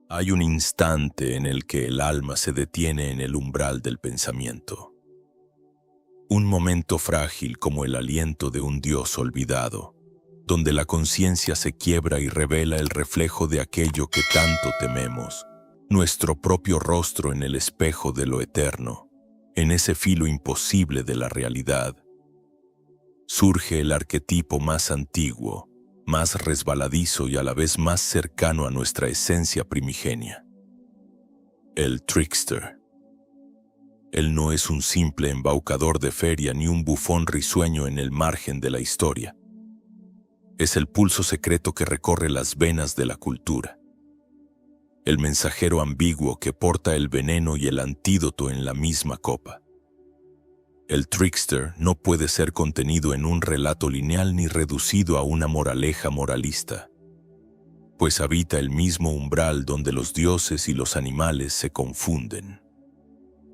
Hay un instante en el que el alma se detiene en el umbral del pensamiento. Un momento frágil como el aliento de un Dios olvidado, donde la conciencia se quiebra y revela el reflejo de aquello que tanto tememos, nuestro propio rostro en el espejo de lo eterno, en ese filo imposible de la realidad. Surge el arquetipo más antiguo, más resbaladizo y a la vez más cercano a nuestra esencia primigenia. El trickster. Él no es un simple embaucador de feria ni un bufón risueño en el margen de la historia. Es el pulso secreto que recorre las venas de la cultura. El mensajero ambiguo que porta el veneno y el antídoto en la misma copa. El trickster no puede ser contenido en un relato lineal ni reducido a una moraleja moralista, pues habita el mismo umbral donde los dioses y los animales se confunden,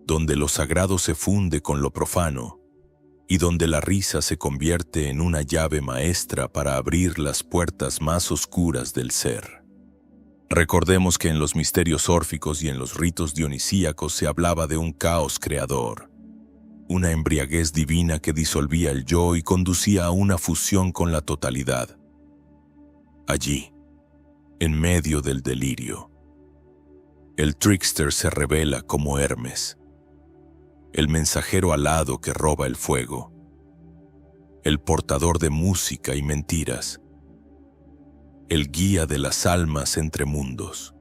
donde lo sagrado se funde con lo profano y donde la risa se convierte en una llave maestra para abrir las puertas más oscuras del ser. Recordemos que en los misterios órficos y en los ritos dionisíacos se hablaba de un caos creador, una embriaguez divina que disolvía el yo y conducía a una fusión con la totalidad. Allí, en medio del delirio, el trickster se revela como Hermes, el mensajero alado que roba el fuego, el portador de música y mentiras, el guía de las almas entre mundos.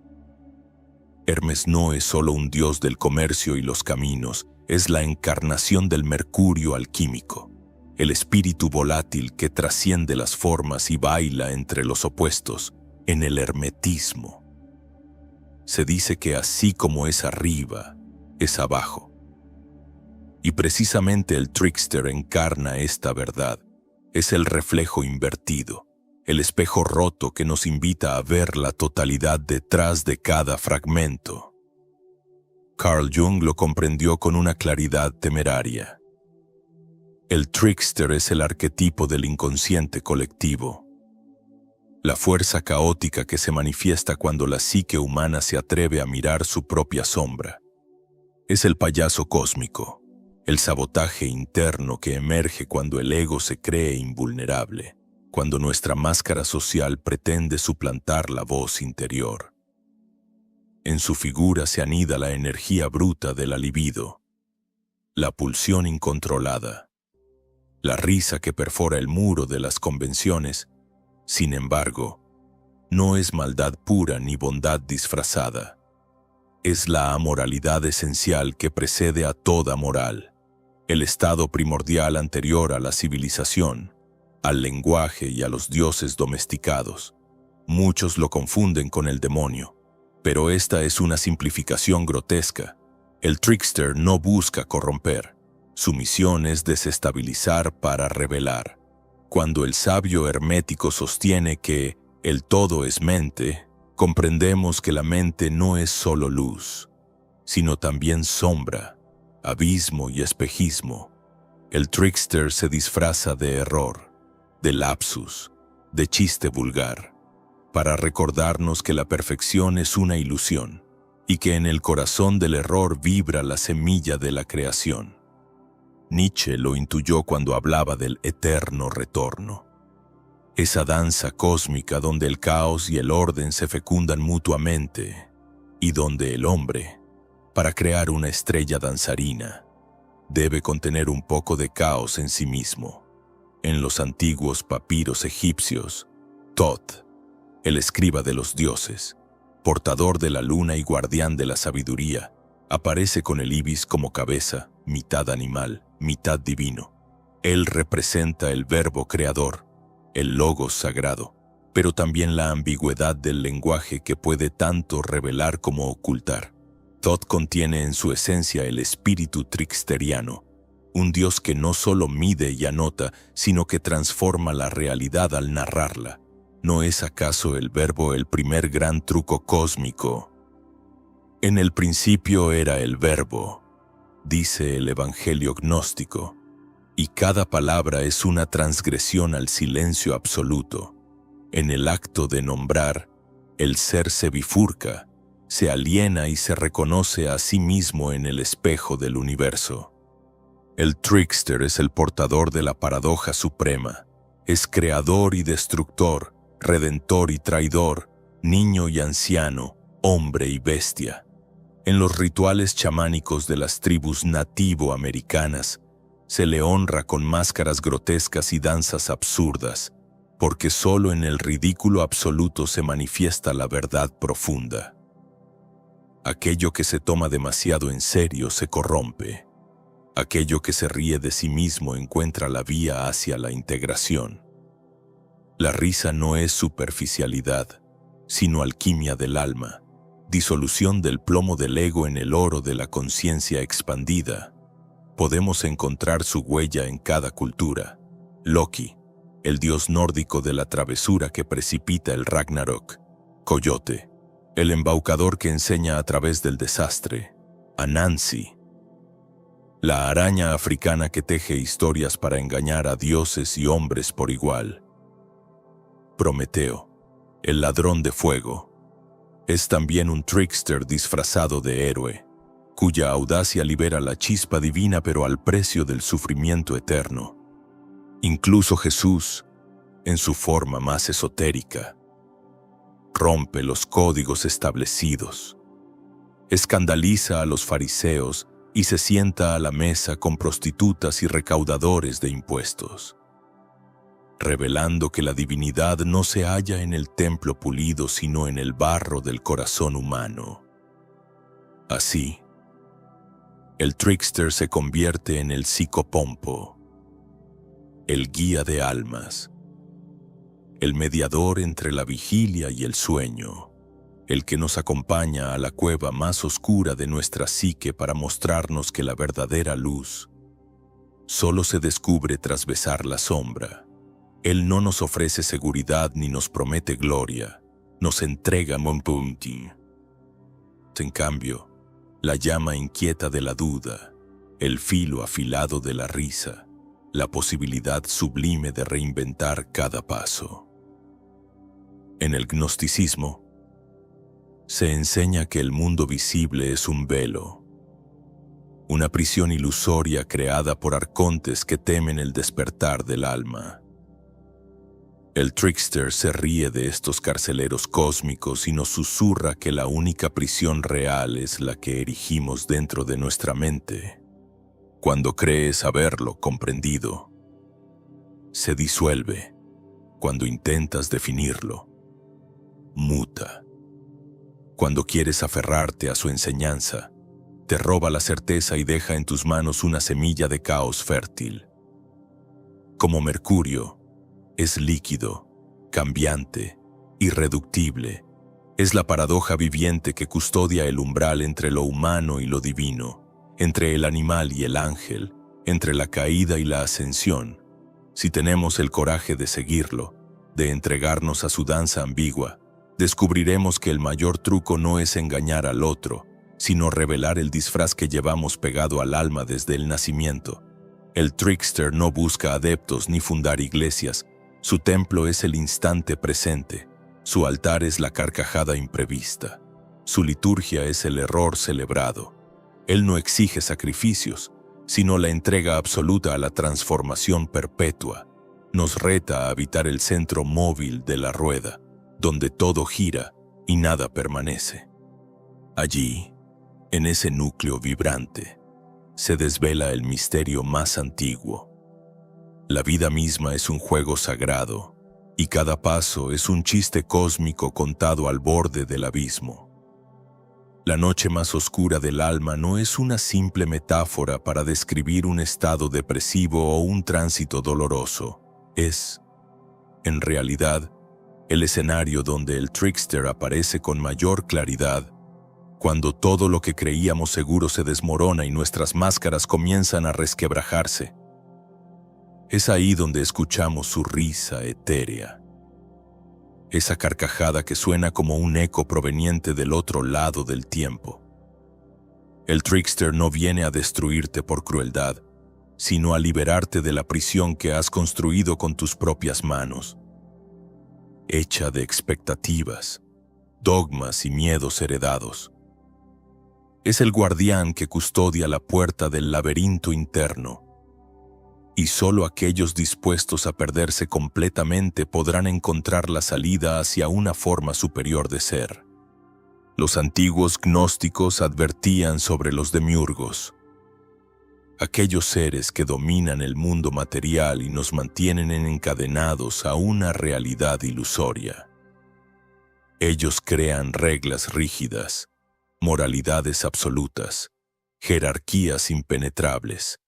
Hermes no es solo un dios del comercio y los caminos, es la encarnación del mercurio alquímico, el espíritu volátil que trasciende las formas y baila entre los opuestos, en el hermetismo. Se dice que así como es arriba, es abajo. Y precisamente el trickster encarna esta verdad, es el reflejo invertido, el espejo roto que nos invita a ver la totalidad detrás de cada fragmento. Carl Jung lo comprendió con una claridad temeraria. El trickster es el arquetipo del inconsciente colectivo, la fuerza caótica que se manifiesta cuando la psique humana se atreve a mirar su propia sombra. Es el payaso cósmico, el sabotaje interno que emerge cuando el ego se cree invulnerable, cuando nuestra máscara social pretende suplantar la voz interior. En su figura se anida la energía bruta de la libido, la pulsión incontrolada, la risa que perfora el muro de las convenciones. Sin embargo, no es maldad pura ni bondad disfrazada. Es la amoralidad esencial que precede a toda moral, el estado primordial anterior a la civilización, al lenguaje y a los dioses domesticados. Muchos lo confunden con el demonio, pero esta es una simplificación grotesca. El trickster no busca corromper. Su misión es desestabilizar para revelar. Cuando el sabio hermético sostiene que el todo es mente, comprendemos que la mente no es solo luz, sino también sombra, abismo y espejismo. El trickster se disfraza de error, de lapsus, de chiste vulgar, para recordarnos que la perfección es una ilusión y que en el corazón del error vibra la semilla de la creación. Nietzsche lo intuyó cuando hablaba del eterno retorno, esa danza cósmica donde el caos y el orden se fecundan mutuamente y donde el hombre, para crear una estrella danzarina, debe contener un poco de caos en sí mismo. En los antiguos papiros egipcios, Thoth, el escriba de los dioses, portador de la luna y guardián de la sabiduría, aparece con el ibis como cabeza, mitad animal, mitad divino. Él representa el verbo creador, el logos sagrado, pero también la ambigüedad del lenguaje que puede tanto revelar como ocultar. Thoth contiene en su esencia el espíritu tricksteriano, un dios que no solo mide y anota, sino que transforma la realidad al narrarla. ¿No es acaso el verbo el primer gran truco cósmico? En el principio era el verbo, dice el Evangelio gnóstico, y cada palabra es una transgresión al silencio absoluto. En el acto de nombrar, el ser se bifurca, Se aliena y se reconoce a sí mismo en el espejo del universo. El trickster es el portador de la paradoja suprema. Es creador y destructor, redentor y traidor, niño y anciano, hombre y bestia. En los rituales chamánicos de las tribus nativo-americanas, se le honra con máscaras grotescas y danzas absurdas, porque solo en el ridículo absoluto se manifiesta la verdad profunda. Aquello que se toma demasiado en serio se corrompe. Aquello que se ríe de sí mismo encuentra la vía hacia la integración. La risa no es superficialidad, sino alquimia del alma, disolución del plomo del ego en el oro de la conciencia expandida. Podemos encontrar su huella en cada cultura. Loki, el dios nórdico de la travesura que precipita el Ragnarok. Coyote, el embaucador que enseña a través del desastre. Anansi, la araña africana que teje historias para engañar a dioses y hombres por igual. Prometeo, el ladrón de fuego, es también un trickster disfrazado de héroe, cuya audacia libera la chispa divina pero al precio del sufrimiento eterno. Incluso Jesús, en su forma más esotérica, rompe los códigos establecidos, escandaliza a los fariseos y se sienta a la mesa con prostitutas y recaudadores de impuestos, revelando que la divinidad no se halla en el templo pulido sino en el barro del corazón humano. Así, el trickster se convierte en el psicopompo, el guía de almas, el mediador entre la vigilia y el sueño, el que nos acompaña a la cueva más oscura de nuestra psique para mostrarnos que la verdadera luz solo se descubre tras besar la sombra. Él no nos ofrece seguridad ni nos promete gloria, nos entrega Monpunti. En cambio, la llama inquieta de la duda, el filo afilado de la risa, la posibilidad sublime de reinventar cada paso. En el gnosticismo, se enseña que el mundo visible es un velo, una prisión ilusoria creada por arcontes que temen el despertar del alma. El trickster se ríe de estos carceleros cósmicos y nos susurra que la única prisión real es la que erigimos dentro de nuestra mente. Cuando crees haberlo comprendido, se disuelve. Cuando intentas definirlo, muta. Cuando quieres aferrarte a su enseñanza, te roba la certeza y deja en tus manos una semilla de caos fértil. Como Mercurio, es líquido, cambiante, irreductible. Es la paradoja viviente que custodia el umbral entre lo humano y lo divino, entre el animal y el ángel, entre la caída y la ascensión. Si tenemos el coraje de seguirlo, de entregarnos a su danza ambigua, descubriremos que el mayor truco no es engañar al otro, sino revelar el disfraz que llevamos pegado al alma desde el nacimiento. El trickster no busca adeptos ni fundar iglesias. Su templo es el instante presente, su altar es la carcajada imprevista, su liturgia es el error celebrado. Él no exige sacrificios, sino la entrega absoluta a la transformación perpetua. Nos reta a habitar el centro móvil de la rueda, donde todo gira y nada permanece. Allí, en ese núcleo vibrante, se desvela el misterio más antiguo. La vida misma es un juego sagrado, y cada paso es un chiste cósmico contado al borde del abismo. La noche más oscura del alma no es una simple metáfora para describir un estado depresivo o un tránsito doloroso. Es, en realidad, el escenario donde el trickster aparece con mayor claridad, cuando todo lo que creíamos seguro se desmorona y nuestras máscaras comienzan a resquebrajarse. Es ahí donde escuchamos su risa etérea, esa carcajada que suena como un eco proveniente del otro lado del tiempo. El trickster no viene a destruirte por crueldad, sino a liberarte de la prisión que has construido con tus propias manos, hecha de expectativas, dogmas y miedos heredados. Es el guardián que custodia la puerta del laberinto interno, y solo aquellos dispuestos a perderse completamente podrán encontrar la salida hacia una forma superior de ser. Los antiguos gnósticos advertían sobre los demiurgos, aquellos seres que dominan el mundo material y nos mantienen encadenados a una realidad ilusoria. Ellos crean reglas rígidas, moralidades absolutas, jerarquías impenetrables,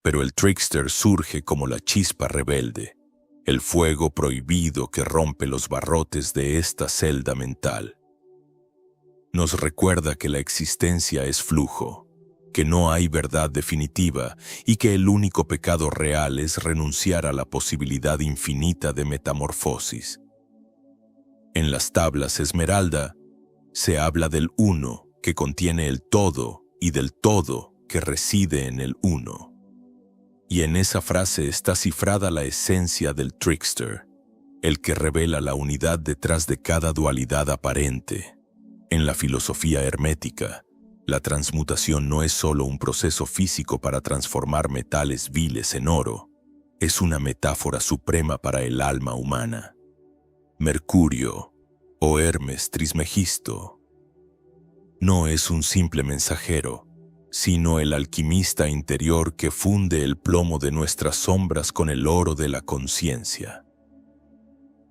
pero el trickster surge como la chispa rebelde, el fuego prohibido que rompe los barrotes de esta celda mental. Nos recuerda que la existencia es flujo, que no hay verdad definitiva y que el único pecado real es renunciar a la posibilidad infinita de metamorfosis. En las tablas Esmeralda se habla del uno que contiene el todo y del todo que reside en el uno. Y en esa frase está cifrada la esencia del trickster, el que revela la unidad detrás de cada dualidad aparente. En la filosofía hermética, la transmutación no es solo un proceso físico para transformar metales viles en oro, es una metáfora suprema para el alma humana. Mercurio, o Hermes Trismegisto, no es un simple mensajero, sino el alquimista interior que funde el plomo de nuestras sombras con el oro de la conciencia.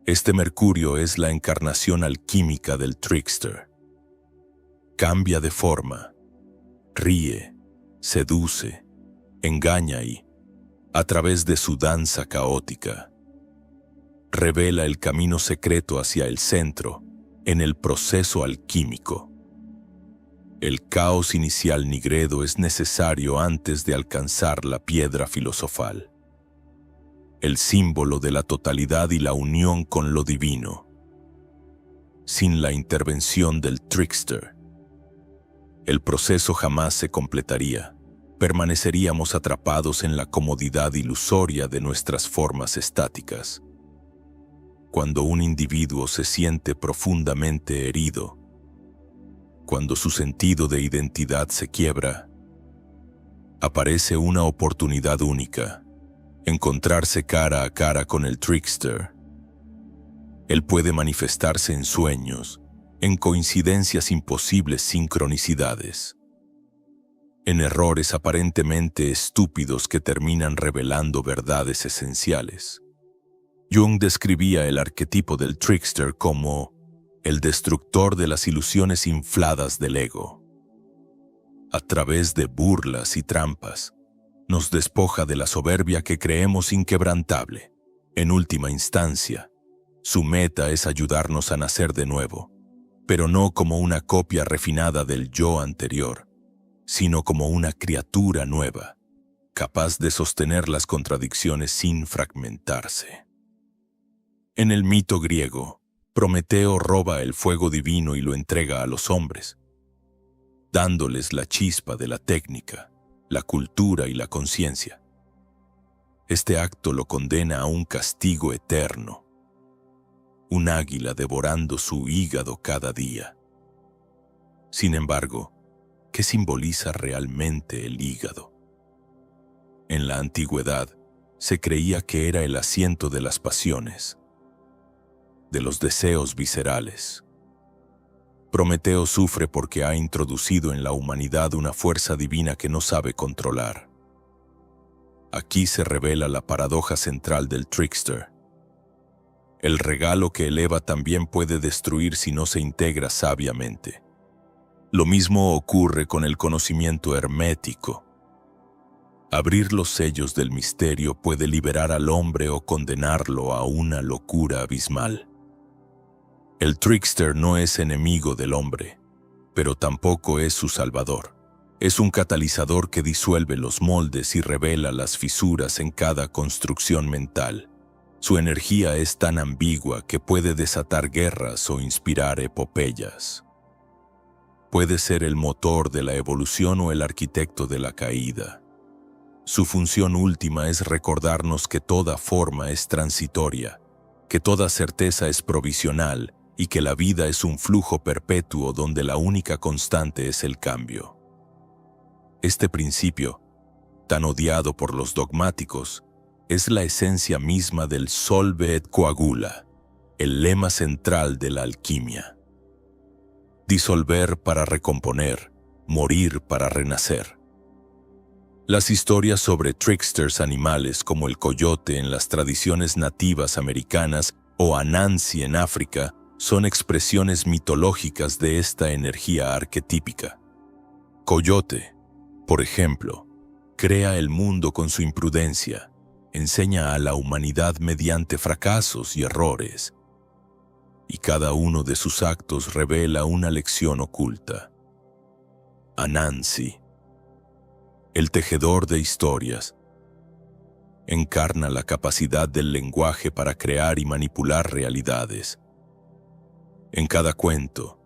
Este Mercurio es la encarnación alquímica del trickster. Cambia de forma, ríe, seduce, engaña y, a través de su danza caótica, revela el camino secreto hacia el centro en el proceso alquímico. El caos inicial nigredo es necesario antes de alcanzar la piedra filosofal, el símbolo de la totalidad y la unión con lo divino. Sin la intervención del trickster, el proceso jamás se completaría. Permaneceríamos atrapados en la comodidad ilusoria de nuestras formas estáticas. Cuando un individuo se siente profundamente herido, cuando su sentido de identidad se quiebra, aparece una oportunidad única, encontrarse cara a cara con el trickster. Él puede manifestarse en sueños, en coincidencias imposibles sincronicidades, en errores aparentemente estúpidos que terminan revelando verdades esenciales. Jung describía el arquetipo del trickster como el destructor de las ilusiones infladas del ego. A través de burlas y trampas, nos despoja de la soberbia que creemos inquebrantable. En última instancia, su meta es ayudarnos a nacer de nuevo, pero no como una copia refinada del yo anterior, sino como una criatura nueva, capaz de sostener las contradicciones sin fragmentarse. En el mito griego, Prometeo roba el fuego divino y lo entrega a los hombres, dándoles la chispa de la técnica, la cultura y la conciencia. Este acto lo condena a un castigo eterno, un águila devorando su hígado cada día. Sin embargo, ¿qué simboliza realmente el hígado? En la antigüedad, se creía que era el asiento de las pasiones, de los deseos viscerales. Prometeo sufre porque ha introducido en la humanidad una fuerza divina que no sabe controlar. Aquí se revela la paradoja central del trickster. El regalo que eleva también puede destruir si no se integra sabiamente. Lo mismo ocurre con el conocimiento hermético. Abrir los sellos del misterio puede liberar al hombre o condenarlo a una locura abismal. El trickster no es enemigo del hombre, pero tampoco es su salvador. Es un catalizador que disuelve los moldes y revela las fisuras en cada construcción mental. Su energía es tan ambigua que puede desatar guerras o inspirar epopeyas. Puede ser el motor de la evolución o el arquitecto de la caída. Su función última es recordarnos que toda forma es transitoria, que toda certeza es provisional y que la vida es un flujo perpetuo donde la única constante es el cambio. Este principio, tan odiado por los dogmáticos, es la esencia misma del solve et coagula, el lema central de la alquimia. Disolver para recomponer, morir para renacer. Las historias sobre tricksters animales como el coyote en las tradiciones nativas americanas o Anansi en África son expresiones mitológicas de esta energía arquetípica. Coyote, por ejemplo, crea el mundo con su imprudencia, enseña a la humanidad mediante fracasos y errores, y cada uno de sus actos revela una lección oculta. Anansi, el tejedor de historias, encarna la capacidad del lenguaje para crear y manipular realidades. En cada cuento,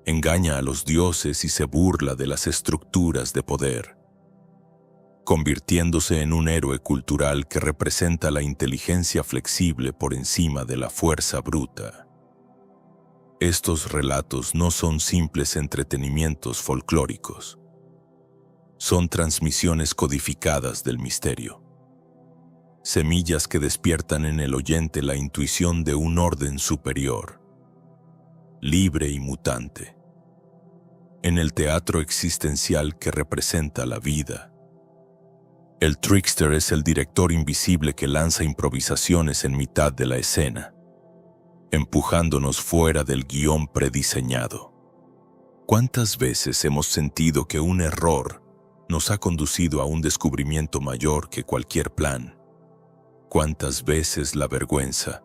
engaña a los dioses y se burla de las estructuras de poder, convirtiéndose en un héroe cultural que representa la inteligencia flexible por encima de la fuerza bruta. Estos relatos no son simples entretenimientos folclóricos. Son transmisiones codificadas del misterio. Semillas que despiertan en el oyente la intuición de un orden superior, libre y mutante. En el teatro existencial que representa la vida, el trickster es el director invisible que lanza improvisaciones en mitad de la escena, empujándonos fuera del guión prediseñado. ¿Cuántas veces hemos sentido que un error nos ha conducido a un descubrimiento mayor que cualquier plan? ¿Cuántas veces la vergüenza,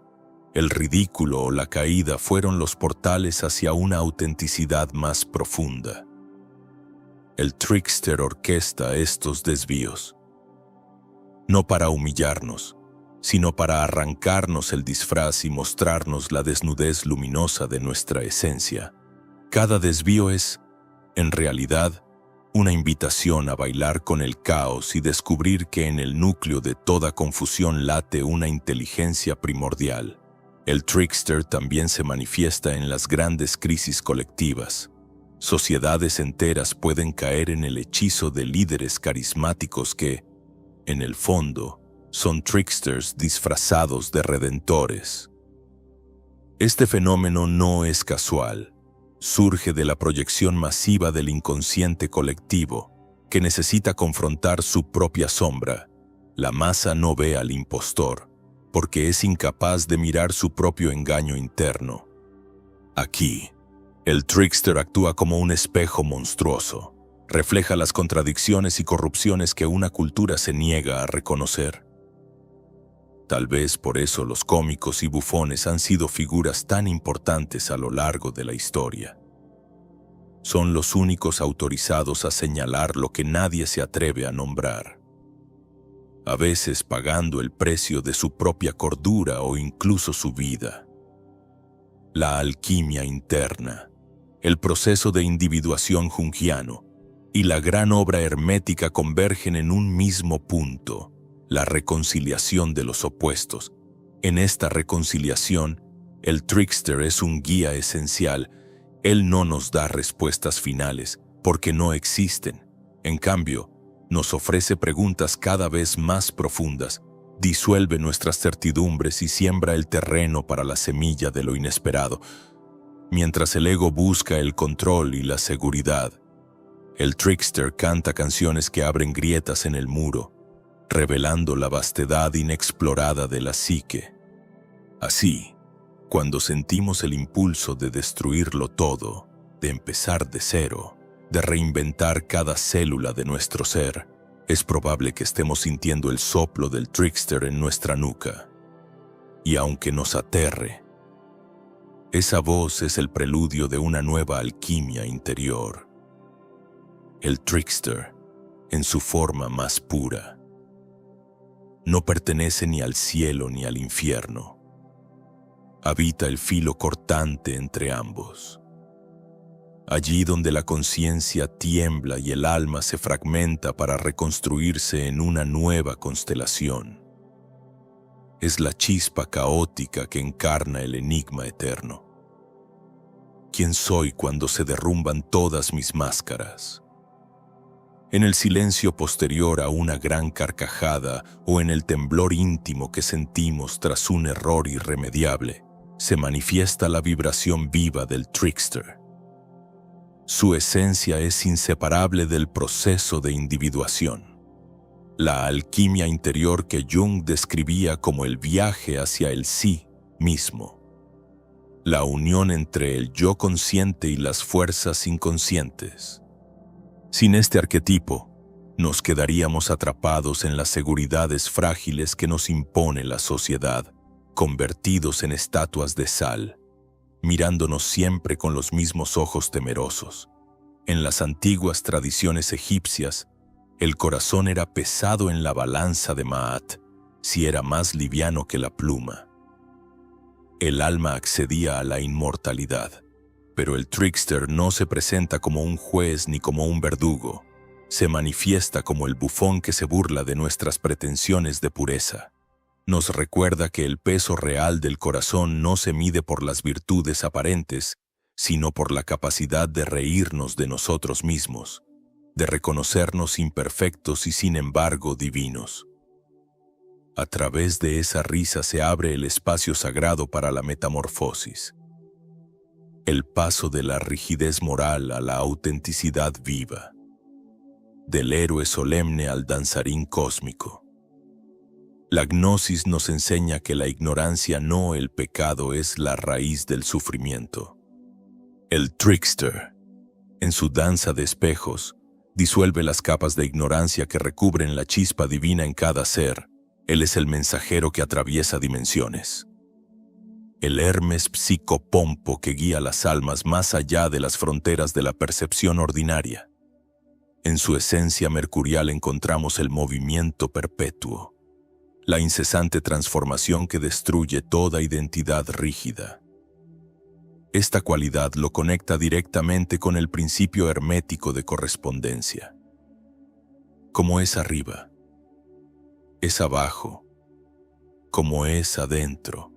el ridículo o la caída fueron los portales hacia una autenticidad más profunda? El trickster orquesta estos desvíos, no para humillarnos, sino para arrancarnos el disfraz y mostrarnos la desnudez luminosa de nuestra esencia. Cada desvío es, en realidad, una invitación a bailar con el caos y descubrir que en el núcleo de toda confusión late una inteligencia primordial. El trickster también se manifiesta en las grandes crisis colectivas. Sociedades enteras pueden caer en el hechizo de líderes carismáticos que, en el fondo, son tricksters disfrazados de redentores. Este fenómeno no es casual. Surge de la proyección masiva del inconsciente colectivo, que necesita confrontar su propia sombra. La masa no ve al impostor, porque es incapaz de mirar su propio engaño interno. Aquí, el trickster actúa como un espejo monstruoso. Refleja las contradicciones y corrupciones que una cultura se niega a reconocer. Tal vez por eso los cómicos y bufones han sido figuras tan importantes a lo largo de la historia. Son los únicos autorizados a señalar lo que nadie se atreve a nombrar, a veces pagando el precio de su propia cordura o incluso su vida. La alquimia interna, el proceso de individuación junguiano y la gran obra hermética convergen en un mismo punto: la reconciliación de los opuestos. En esta reconciliación, el trickster es un guía esencial. Él no nos da respuestas finales, porque no existen. En cambio, nos ofrece preguntas cada vez más profundas, disuelve nuestras certidumbres y siembra el terreno para la semilla de lo inesperado. Mientras el ego busca el control y la seguridad, el trickster canta canciones que abren grietas en el muro, revelando la vastedad inexplorada de la psique. Así, cuando sentimos el impulso de destruirlo todo, de empezar de cero, de reinventar cada célula de nuestro ser, es probable que estemos sintiendo el soplo del trickster en nuestra nuca. Y aunque nos aterre, esa voz es el preludio de una nueva alquimia interior. El trickster, en su forma más pura, no pertenece ni al cielo ni al infierno. Habita el filo cortante entre ambos. Allí donde la conciencia tiembla y el alma se fragmenta para reconstruirse en una nueva constelación. Es la chispa caótica que encarna el enigma eterno. quién soy cuando se derrumban todas mis máscaras. En el silencio posterior a una gran carcajada o en el temblor íntimo que sentimos tras un error irremediable, se manifiesta la vibración viva del trickster. Su esencia es inseparable del proceso de individuación. La alquimia interior que Jung describía como el viaje hacia el sí mismo. La unión entre el yo consciente y las fuerzas inconscientes. Sin este arquetipo, nos quedaríamos atrapados en las seguridades frágiles que nos impone la sociedad, convertidos en estatuas de sal, mirándonos siempre con los mismos ojos temerosos. En las antiguas tradiciones egipcias, el corazón era pesado en la balanza de Maat, si era más liviano que la pluma. El alma accedía a la inmortalidad. Pero el trickster no se presenta como un juez ni como un verdugo. Se manifiesta como el bufón que se burla de nuestras pretensiones de pureza. Nos recuerda que el peso real del corazón no se mide por las virtudes aparentes, sino por la capacidad de reírnos de nosotros mismos, de reconocernos imperfectos y sin embargo divinos. A través de esa risa se abre el espacio sagrado para la metamorfosis. El paso de la rigidez moral a la autenticidad viva, del héroe solemne al danzarín cósmico. La gnosis nos enseña que la ignorancia, no el pecado, es la raíz del sufrimiento. El trickster, en su danza de espejos, disuelve las capas de ignorancia que recubren la chispa divina en cada ser. Él es el mensajero que atraviesa dimensiones. El Hermes psicopompo que guía las almas más allá de las fronteras de la percepción ordinaria. En su esencia mercurial encontramos el movimiento perpetuo, la incesante transformación que destruye toda identidad rígida. Esta cualidad lo conecta directamente con el principio hermético de correspondencia. Como es arriba, es abajo, como es adentro,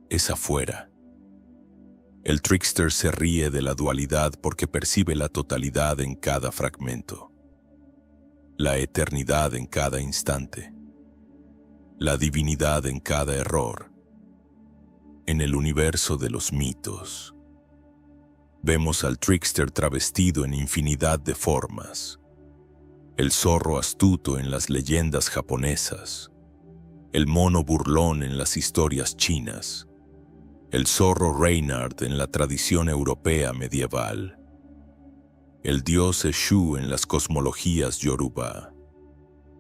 es afuera. El trickster se ríe de la dualidad porque percibe la totalidad en cada fragmento, la eternidad en cada instante, la divinidad en cada error. En el universo de los mitos, vemos al trickster travestido en infinidad de formas, el zorro astuto en las leyendas japonesas, el mono burlón en las historias chinas, el zorro Reynard en la tradición europea medieval, el dios Eshu en las cosmologías Yoruba.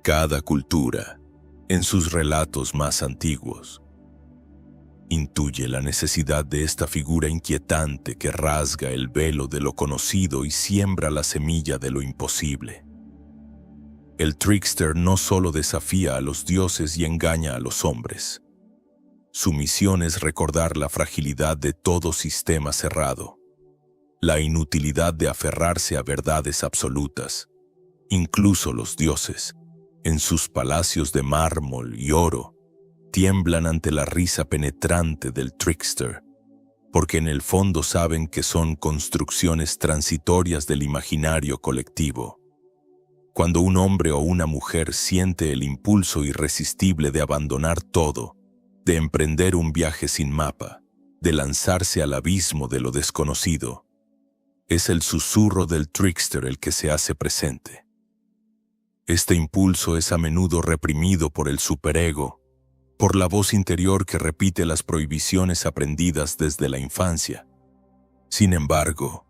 Cada cultura, en sus relatos más antiguos, intuye la necesidad de esta figura inquietante que rasga el velo de lo conocido y siembra la semilla de lo imposible. El trickster no solo desafía a los dioses y engaña a los hombres. Su misión es recordar la fragilidad de todo sistema cerrado, la inutilidad de aferrarse a verdades absolutas. Incluso los dioses, en sus palacios de mármol y oro, tiemblan ante la risa penetrante del trickster, porque en el fondo saben que son construcciones transitorias del imaginario colectivo. Cuando un hombre o una mujer siente el impulso irresistible de abandonar todo, de emprender un viaje sin mapa, de lanzarse al abismo de lo desconocido, es el susurro del trickster el que se hace presente. Este impulso es a menudo reprimido por el superego, por la voz interior que repite las prohibiciones aprendidas desde la infancia. Sin embargo,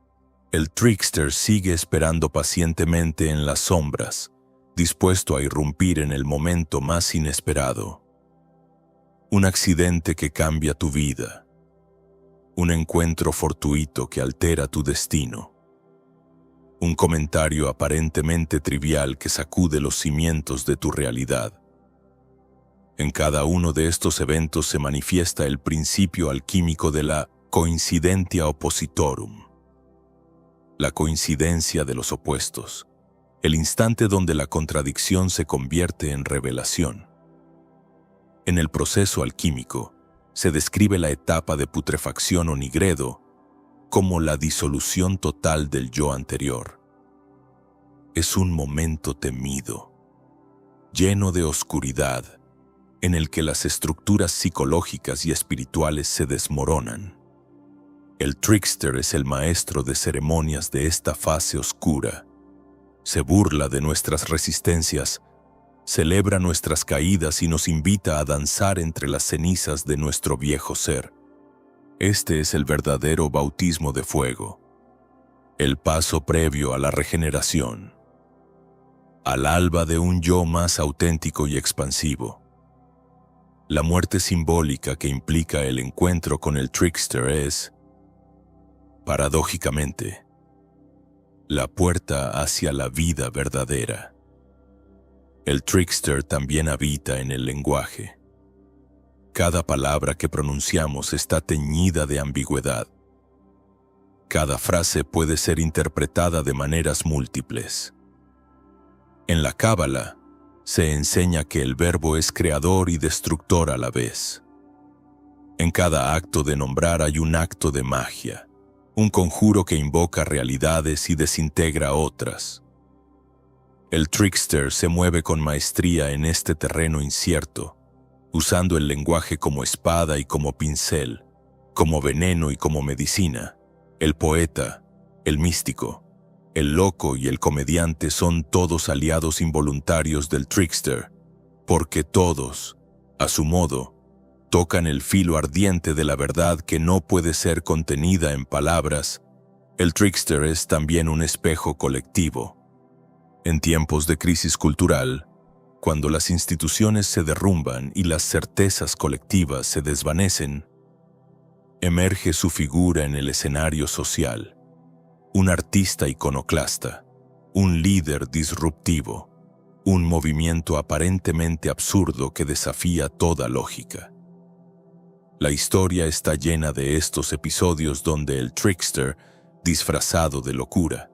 el trickster sigue esperando pacientemente en las sombras, dispuesto a irrumpir en el momento más inesperado. Un accidente que cambia tu vida, un encuentro fortuito que altera tu destino, un comentario aparentemente trivial que sacude los cimientos de tu realidad. En cada uno de estos eventos se manifiesta el principio alquímico de la coincidentia oppositorum, la coincidencia de los opuestos, el instante donde la contradicción se convierte en revelación. En el proceso alquímico se describe la etapa de putrefacción o nigredo, como la disolución total del yo anterior. Es un momento temido, lleno de oscuridad, en el que las estructuras psicológicas y espirituales se desmoronan. El trickster es el maestro de ceremonias de esta fase oscura. Se burla de nuestras resistencias, celebra nuestras caídas y nos invita a danzar entre las cenizas de nuestro viejo ser. Este es el verdadero bautismo de fuego, el paso previo a la regeneración, al alba de un yo más auténtico y expansivo. La muerte simbólica que implica el encuentro con el trickster es, paradójicamente, la puerta hacia la vida verdadera. El trickster también habita en el lenguaje. Cada palabra que pronunciamos está teñida de ambigüedad. Cada frase puede ser interpretada de maneras múltiples. En la Cábala, se enseña que el verbo es creador y destructor a la vez. En cada acto de nombrar hay un acto de magia, un conjuro que invoca realidades y desintegra otras. El trickster se mueve con maestría en este terreno incierto, usando el lenguaje como espada y como pincel, como veneno y como medicina. El poeta, el místico, el loco y el comediante son todos aliados involuntarios del trickster, porque todos, a su modo, tocan el filo ardiente de la verdad que no puede ser contenida en palabras. El trickster es también un espejo colectivo. En tiempos de crisis cultural, cuando las instituciones se derrumban y las certezas colectivas se desvanecen, emerge su figura en el escenario social. Un artista iconoclasta, un líder disruptivo, un movimiento aparentemente absurdo que desafía toda lógica. La historia está llena de estos episodios donde el trickster, disfrazado de locura,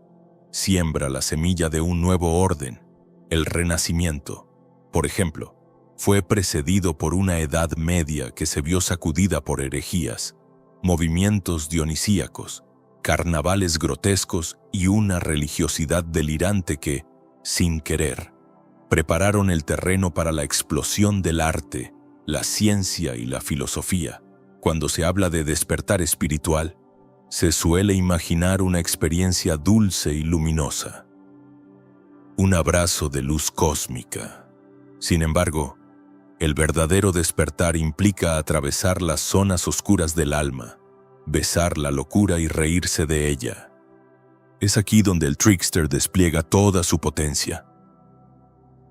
siembra la semilla de un nuevo orden. El Renacimiento, por ejemplo, fue precedido por una Edad Media que se vio sacudida por herejías, movimientos dionisíacos, carnavales grotescos y una religiosidad delirante que, sin querer, prepararon el terreno para la explosión del arte, la ciencia y la filosofía. Cuando se habla de despertar espiritual, se suele imaginar una experiencia dulce y luminosa, un abrazo de luz cósmica. Sin embargo, el verdadero despertar implica atravesar las zonas oscuras del alma, besar la locura y reírse de ella. Es aquí donde el trickster despliega toda su potencia.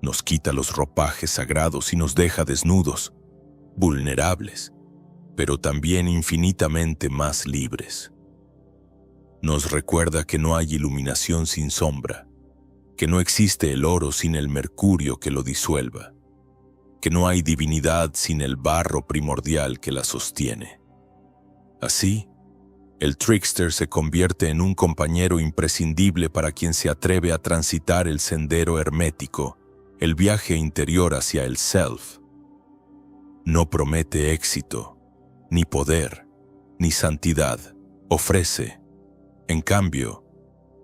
Nos quita los ropajes sagrados y nos deja desnudos, vulnerables, pero también infinitamente más libres. Nos recuerda que no hay iluminación sin sombra, que no existe el oro sin el mercurio que lo disuelva, que no hay divinidad sin el barro primordial que la sostiene. Así, el trickster se convierte en un compañero imprescindible para quien se atreve a transitar el sendero hermético, el viaje interior hacia el self. No promete éxito, ni poder, ni santidad. Ofrece, en cambio,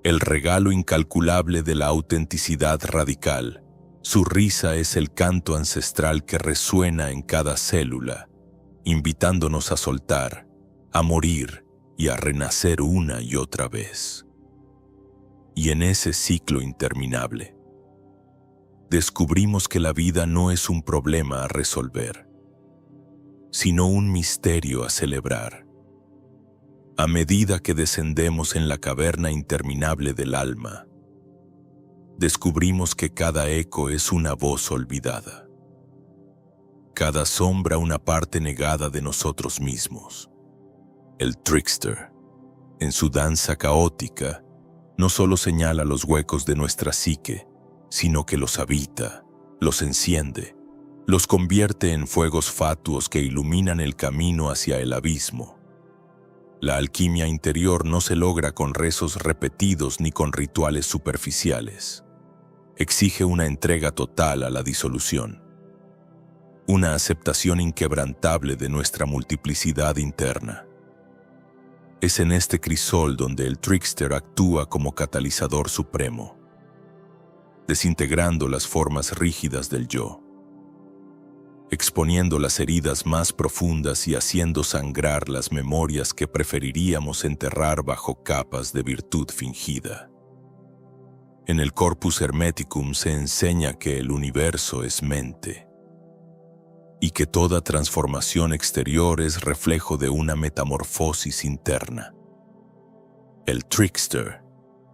el regalo incalculable de la autenticidad radical. Su risa es el canto ancestral que resuena en cada célula, invitándonos a soltar, a morir y a renacer una y otra vez. Y en ese ciclo interminable, descubrimos que la vida no es un problema a resolver, sino un misterio a celebrar. A medida que descendemos en la caverna interminable del alma, descubrimos que cada eco es una voz olvidada, cada sombra una parte negada de nosotros mismos. El trickster, en su danza caótica, no solo señala los huecos de nuestra psique, sino que los habita, los enciende, los convierte en fuegos fatuos que iluminan el camino hacia el abismo. La alquimia interior no se logra con rezos repetidos ni con rituales superficiales. Exige una entrega total a la disolución, una aceptación inquebrantable de nuestra multiplicidad interna. Es en este crisol donde el trickster actúa como catalizador supremo, desintegrando las formas rígidas del yo, exponiendo las heridas más profundas y haciendo sangrar las memorias que preferiríamos enterrar bajo capas de virtud fingida. En el Corpus Hermeticum se enseña que el universo es mente y que toda transformación exterior es reflejo de una metamorfosis interna. El trickster,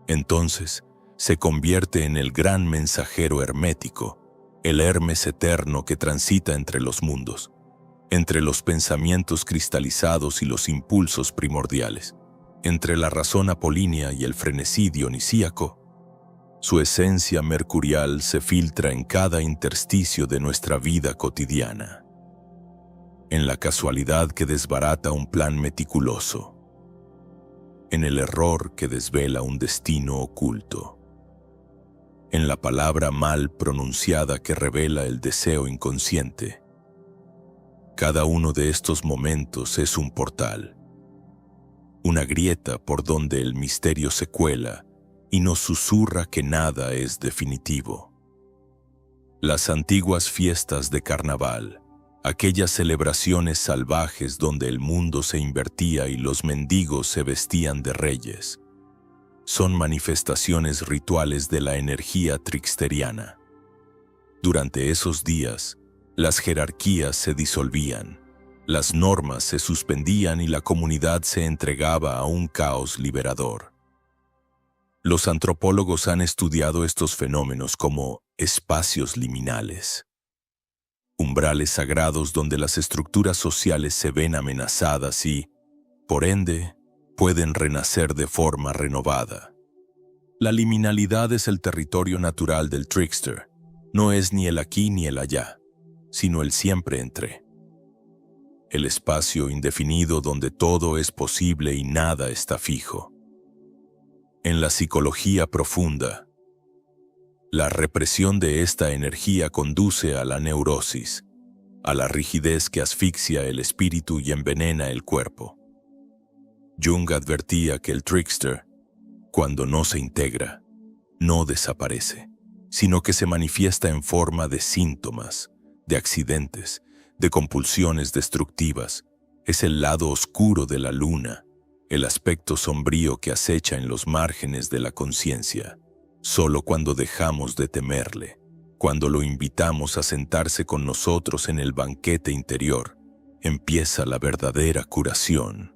entonces, se convierte en el gran mensajero hermético, el Hermes eterno que transita entre los mundos, entre los pensamientos cristalizados y los impulsos primordiales, entre la razón apolínea y el frenesí dionisíaco. Su esencia mercurial se filtra en cada intersticio de nuestra vida cotidiana, en la casualidad que desbarata un plan meticuloso, en el error que desvela un destino oculto, en la palabra mal pronunciada que revela el deseo inconsciente. Cada uno de estos momentos es un portal, una grieta por donde el misterio se cuela y nos susurra que nada es definitivo. Las antiguas fiestas de carnaval, aquellas celebraciones salvajes donde el mundo se invertía y los mendigos se vestían de reyes, son manifestaciones rituales de la energía tricksteriana. Durante esos días, las jerarquías se disolvían, las normas se suspendían y la comunidad se entregaba a un caos liberador. Los antropólogos han estudiado estos fenómenos como espacios liminales, umbrales sagrados donde las estructuras sociales se ven amenazadas y, por ende, pueden renacer de forma renovada. La liminalidad es el territorio natural del trickster. No es ni el aquí ni el allá, sino el siempre entre. El espacio indefinido donde todo es posible y nada está fijo. En la psicología profunda, la represión de esta energía conduce a la neurosis, a la rigidez que asfixia el espíritu y envenena el cuerpo. Jung advertía que el trickster, cuando no se integra, no desaparece, sino que se manifiesta en forma de síntomas, de accidentes, de compulsiones destructivas. Es el lado oscuro de la luna, el aspecto sombrío que acecha en los márgenes de la conciencia. Solo cuando dejamos de temerle, cuando lo invitamos a sentarse con nosotros en el banquete interior, empieza la verdadera curación.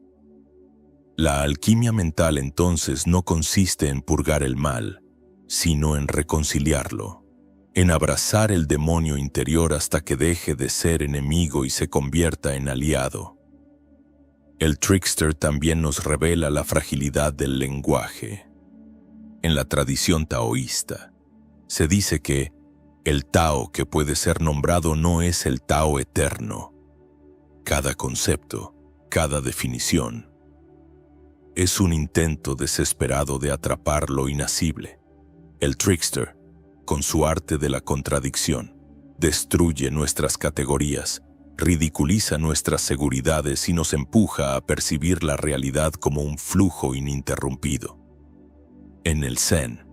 La alquimia mental entonces no consiste en purgar el mal, sino en reconciliarlo, en abrazar el demonio interior hasta que deje de ser enemigo y se convierta en aliado. El trickster también nos revela la fragilidad del lenguaje. En la tradición taoísta, se dice que el Tao que puede ser nombrado no es el Tao eterno. Cada concepto, cada definición, es un intento desesperado de atrapar lo inacible. El trickster, con su arte de la contradicción, destruye nuestras categorías, ridiculiza nuestras seguridades y nos empuja a percibir la realidad como un flujo ininterrumpido. En el Zen,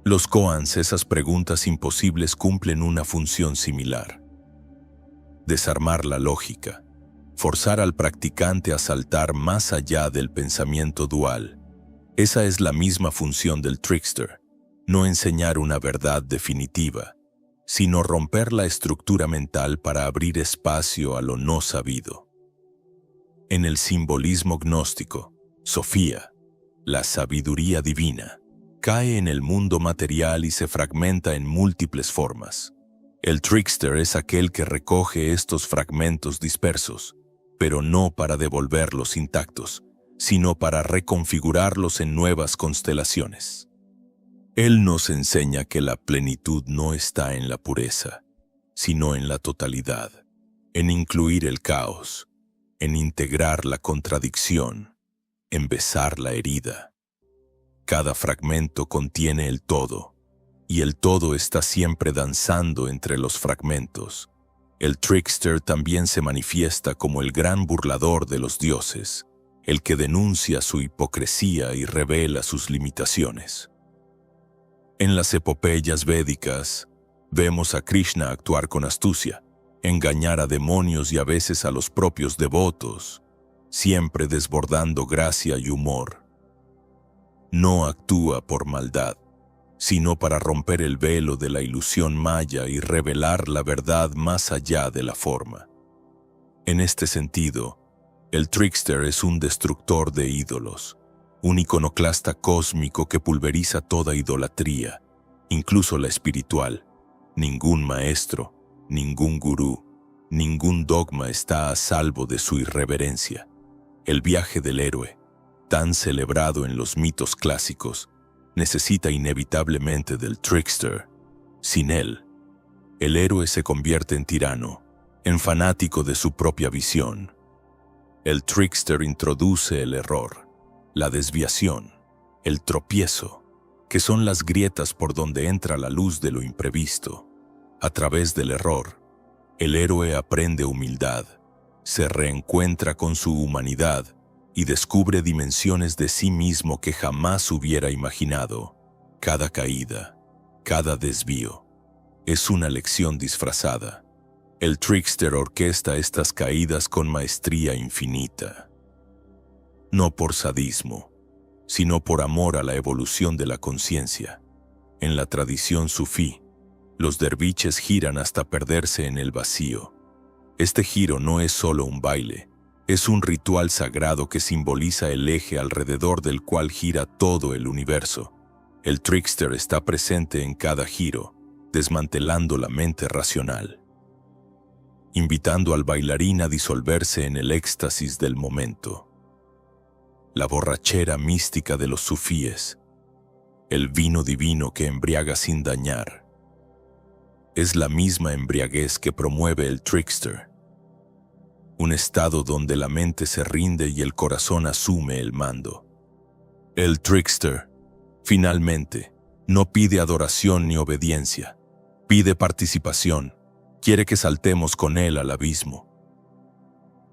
los koans, esas preguntas imposibles, cumplen una función similar. Desarmar la lógica, forzar al practicante a saltar más allá del pensamiento dual. Esa es la misma función del trickster, no enseñar una verdad definitiva, sino romper la estructura mental para abrir espacio a lo no sabido. En el simbolismo gnóstico, Sofía, la sabiduría divina, cae en el mundo material y se fragmenta en múltiples formas. El trickster es aquel que recoge estos fragmentos dispersos, pero no para devolverlos intactos, sino para reconfigurarlos en nuevas constelaciones. Él nos enseña que la plenitud no está en la pureza, sino en la totalidad, en incluir el caos, en integrar la contradicción, en besar la herida. Cada fragmento contiene el todo, y el todo está siempre danzando entre los fragmentos. El trickster también se manifiesta como el gran burlador de los dioses, el que denuncia su hipocresía y revela sus limitaciones. En las epopeyas védicas, vemos a Krishna actuar con astucia, engañar a demonios y a veces a los propios devotos, siempre desbordando gracia y humor. No actúa por maldad, sino para romper el velo de la ilusión maya y revelar la verdad más allá de la forma. En este sentido, el trickster es un destructor de ídolos, un iconoclasta cósmico que pulveriza toda idolatría, incluso la espiritual. Ningún maestro, ningún gurú, ningún dogma está a salvo de su irreverencia. El viaje del héroe, tan celebrado en los mitos clásicos, necesita inevitablemente del trickster. Sin él, el héroe se convierte en tirano, en fanático de su propia visión. El trickster introduce el error, la desviación, el tropiezo, que son las grietas por donde entra la luz de lo imprevisto. A través del error, el héroe aprende humildad, se reencuentra con su humanidad y descubre dimensiones de sí mismo que jamás hubiera imaginado. Cada caída, cada desvío, es una lección disfrazada. El trickster orquesta estas caídas con maestría infinita. No por sadismo, sino por amor a la evolución de la conciencia. En la tradición sufí, los derviches giran hasta perderse en el vacío. Este giro no es solo un baile, es un ritual sagrado que simboliza el eje alrededor del cual gira todo el universo. El trickster está presente en cada giro, desmantelando la mente racional, invitando al bailarín a disolverse en el éxtasis del momento. La borrachera mística de los sufíes, el vino divino que embriaga sin dañar, es la misma embriaguez que promueve el trickster. Un estado donde la mente se rinde y el corazón asume el mando. El trickster, finalmente, no pide adoración ni obediencia, pide participación, quiere que saltemos con él al abismo,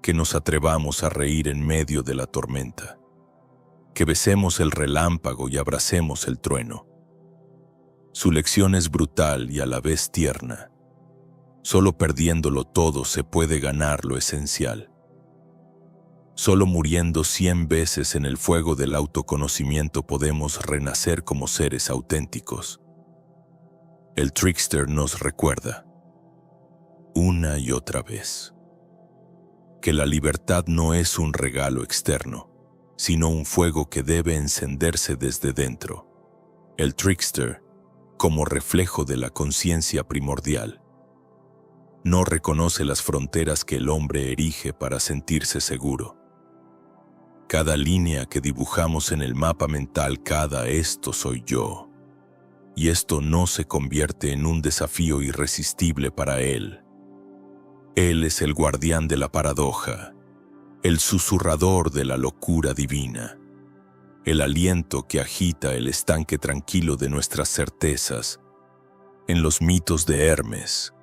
que nos atrevamos a reír en medio de la tormenta, que besemos el relámpago y abracemos el trueno. Su lección es brutal y a la vez tierna. Solo perdiéndolo todo se puede ganar lo esencial. Solo muriendo 100 veces en el fuego del autoconocimiento podemos renacer como seres auténticos. El trickster nos recuerda, una y otra vez, que la libertad no es un regalo externo, sino un fuego que debe encenderse desde dentro. El trickster, como reflejo de la conciencia primordial, no reconoce las fronteras que el hombre erige para sentirse seguro. Cada línea que dibujamos en el mapa mental, cada esto soy yo, y esto no se convierte en un desafío irresistible para él. Él es el guardián de la paradoja, el susurrador de la locura divina, el aliento que agita el estanque tranquilo de nuestras certezas. En los mitos de Hermes,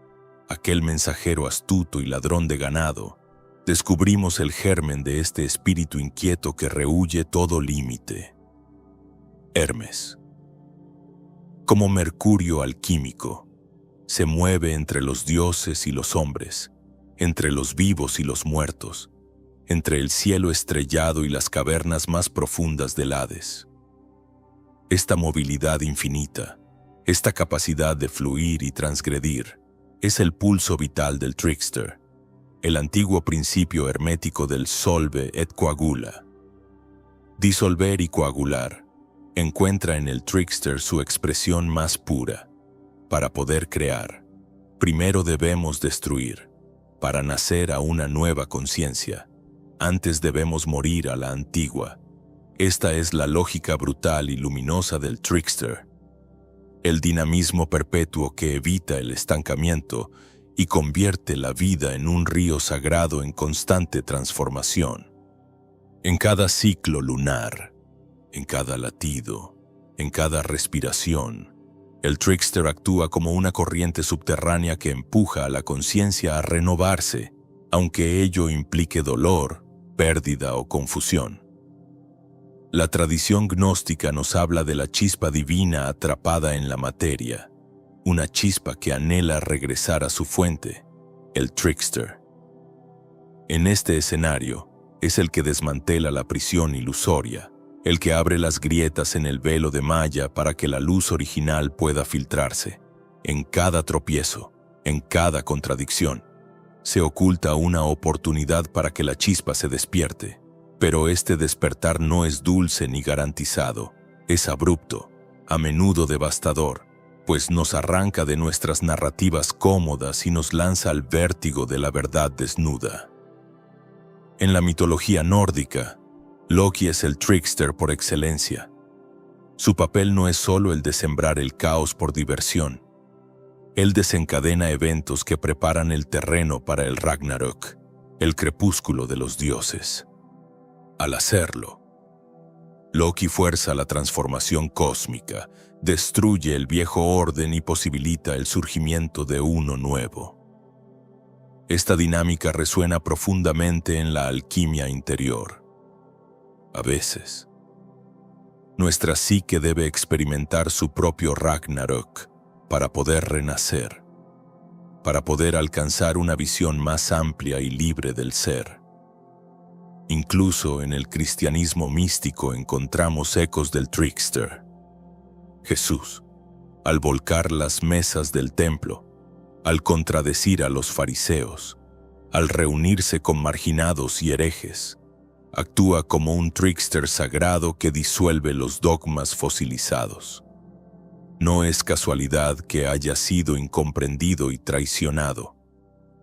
aquel mensajero astuto y ladrón de ganado, descubrimos el germen de este espíritu inquieto que rehúye todo límite. Hermes, como Mercurio alquímico, se mueve entre los dioses y los hombres, entre los vivos y los muertos, entre el cielo estrellado y las cavernas más profundas del Hades. Esta movilidad infinita, esta capacidad de fluir y transgredir, es el pulso vital del trickster, el antiguo principio hermético del solve et coagula. Disolver y coagular encuentra en el trickster su expresión más pura. Para poder crear, primero debemos destruir. Para nacer a una nueva conciencia, antes debemos morir a la antigua. Esta es la lógica brutal y luminosa del trickster, el dinamismo perpetuo que evita el estancamiento y convierte la vida en un río sagrado en constante transformación. En cada ciclo lunar, en cada latido, en cada respiración, el trickster actúa como una corriente subterránea que empuja a la conciencia a renovarse, aunque ello implique dolor, pérdida o confusión. La tradición gnóstica nos habla de la chispa divina atrapada en la materia, una chispa que anhela regresar a su fuente, el trickster. En este escenario, es el que desmantela la prisión ilusoria, el que abre las grietas en el velo de malla para que la luz original pueda filtrarse. En cada tropiezo, en cada contradicción, se oculta una oportunidad para que la chispa se despierte. Pero este despertar no es dulce ni garantizado, es abrupto, a menudo devastador, pues nos arranca de nuestras narrativas cómodas y nos lanza al vértigo de la verdad desnuda. En la mitología nórdica, Loki es el trickster por excelencia. Su papel no es solo el de sembrar el caos por diversión. Él desencadena eventos que preparan el terreno para el Ragnarök, el crepúsculo de los dioses. Al hacerlo, Loki fuerza la transformación cósmica, destruye el viejo orden y posibilita el surgimiento de uno nuevo. Esta dinámica resuena profundamente en la alquimia interior. A veces, nuestra psique debe experimentar su propio Ragnarök para poder renacer, para poder alcanzar una visión más amplia y libre del ser. Incluso en el cristianismo místico encontramos ecos del trickster. Jesús, al volcar las mesas del templo, al contradecir a los fariseos, al reunirse con marginados y herejes, actúa como un trickster sagrado que disuelve los dogmas fosilizados. No es casualidad que haya sido incomprendido y traicionado.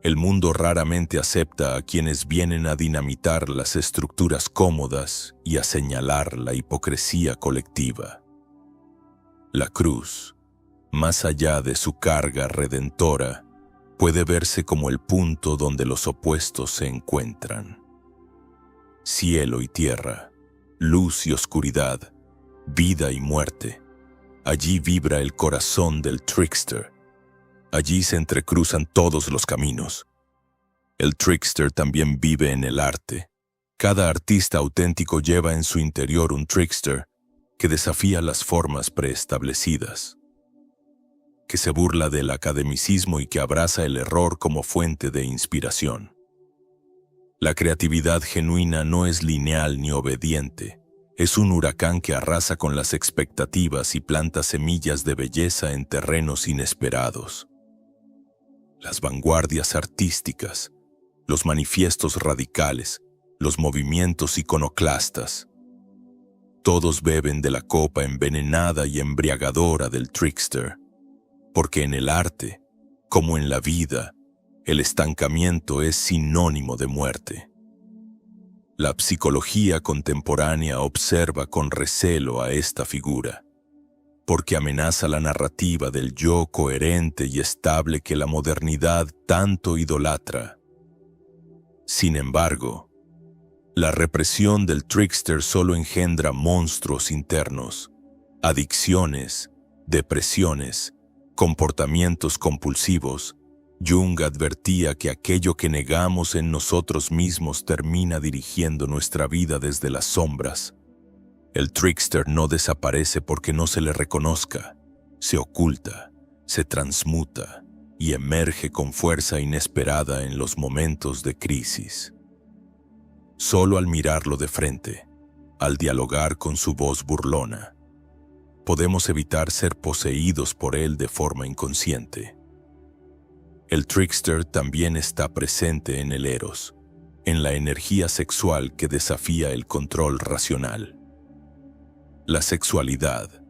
El mundo raramente acepta a quienes vienen a dinamitar las estructuras cómodas y a señalar la hipocresía colectiva. La cruz, más allá de su carga redentora, puede verse como el punto donde los opuestos se encuentran. Cielo y tierra, luz y oscuridad, vida y muerte. Allí vibra el corazón del trickster. Allí se entrecruzan todos los caminos. El trickster también vive en el arte. Cada artista auténtico lleva en su interior un trickster que desafía las formas preestablecidas, que se burla del academicismo y que abraza el error como fuente de inspiración. La creatividad genuina no es lineal ni obediente. Es un huracán que arrasa con las expectativas y planta semillas de belleza en terrenos inesperados. Las vanguardias artísticas, los manifiestos radicales, los movimientos iconoclastas, todos beben de la copa envenenada y embriagadora del trickster, porque en el arte, como en la vida, el estancamiento es sinónimo de muerte. La psicología contemporánea observa con recelo a esta figura, porque amenaza la narrativa del yo coherente y estable que la modernidad tanto idolatra. Sin embargo, la represión del trickster solo engendra monstruos internos, adicciones, depresiones, comportamientos compulsivos. Jung advertía que aquello que negamos en nosotros mismos termina dirigiendo nuestra vida desde las sombras. El trickster no desaparece porque no se le reconozca, se oculta, se transmuta y emerge con fuerza inesperada en los momentos de crisis. Solo al mirarlo de frente, al dialogar con su voz burlona, podemos evitar ser poseídos por él de forma inconsciente. El trickster también está presente en el eros, en la energía sexual que desafía el control racional. La sexualidad,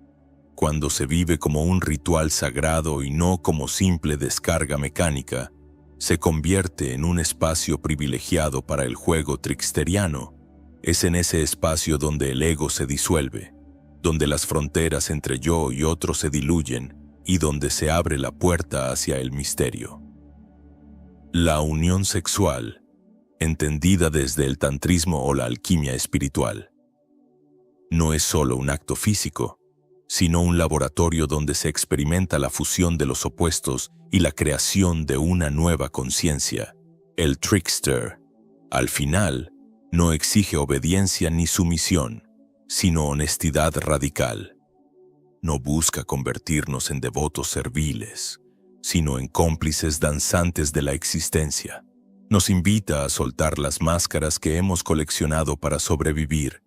cuando se vive como un ritual sagrado y no como simple descarga mecánica, se convierte en un espacio privilegiado para el juego tricksteriano. Es en ese espacio donde el ego se disuelve, donde las fronteras entre yo y otro se diluyen y donde se abre la puerta hacia el misterio. La unión sexual, entendida desde el tantrismo o la alquimia espiritual, no es solo un acto físico, sino un laboratorio donde se experimenta la fusión de los opuestos y la creación de una nueva conciencia. El trickster, al final, no exige obediencia ni sumisión, sino honestidad radical. No busca convertirnos en devotos serviles, sino en cómplices danzantes de la existencia. Nos invita a soltar las máscaras que hemos coleccionado para sobrevivir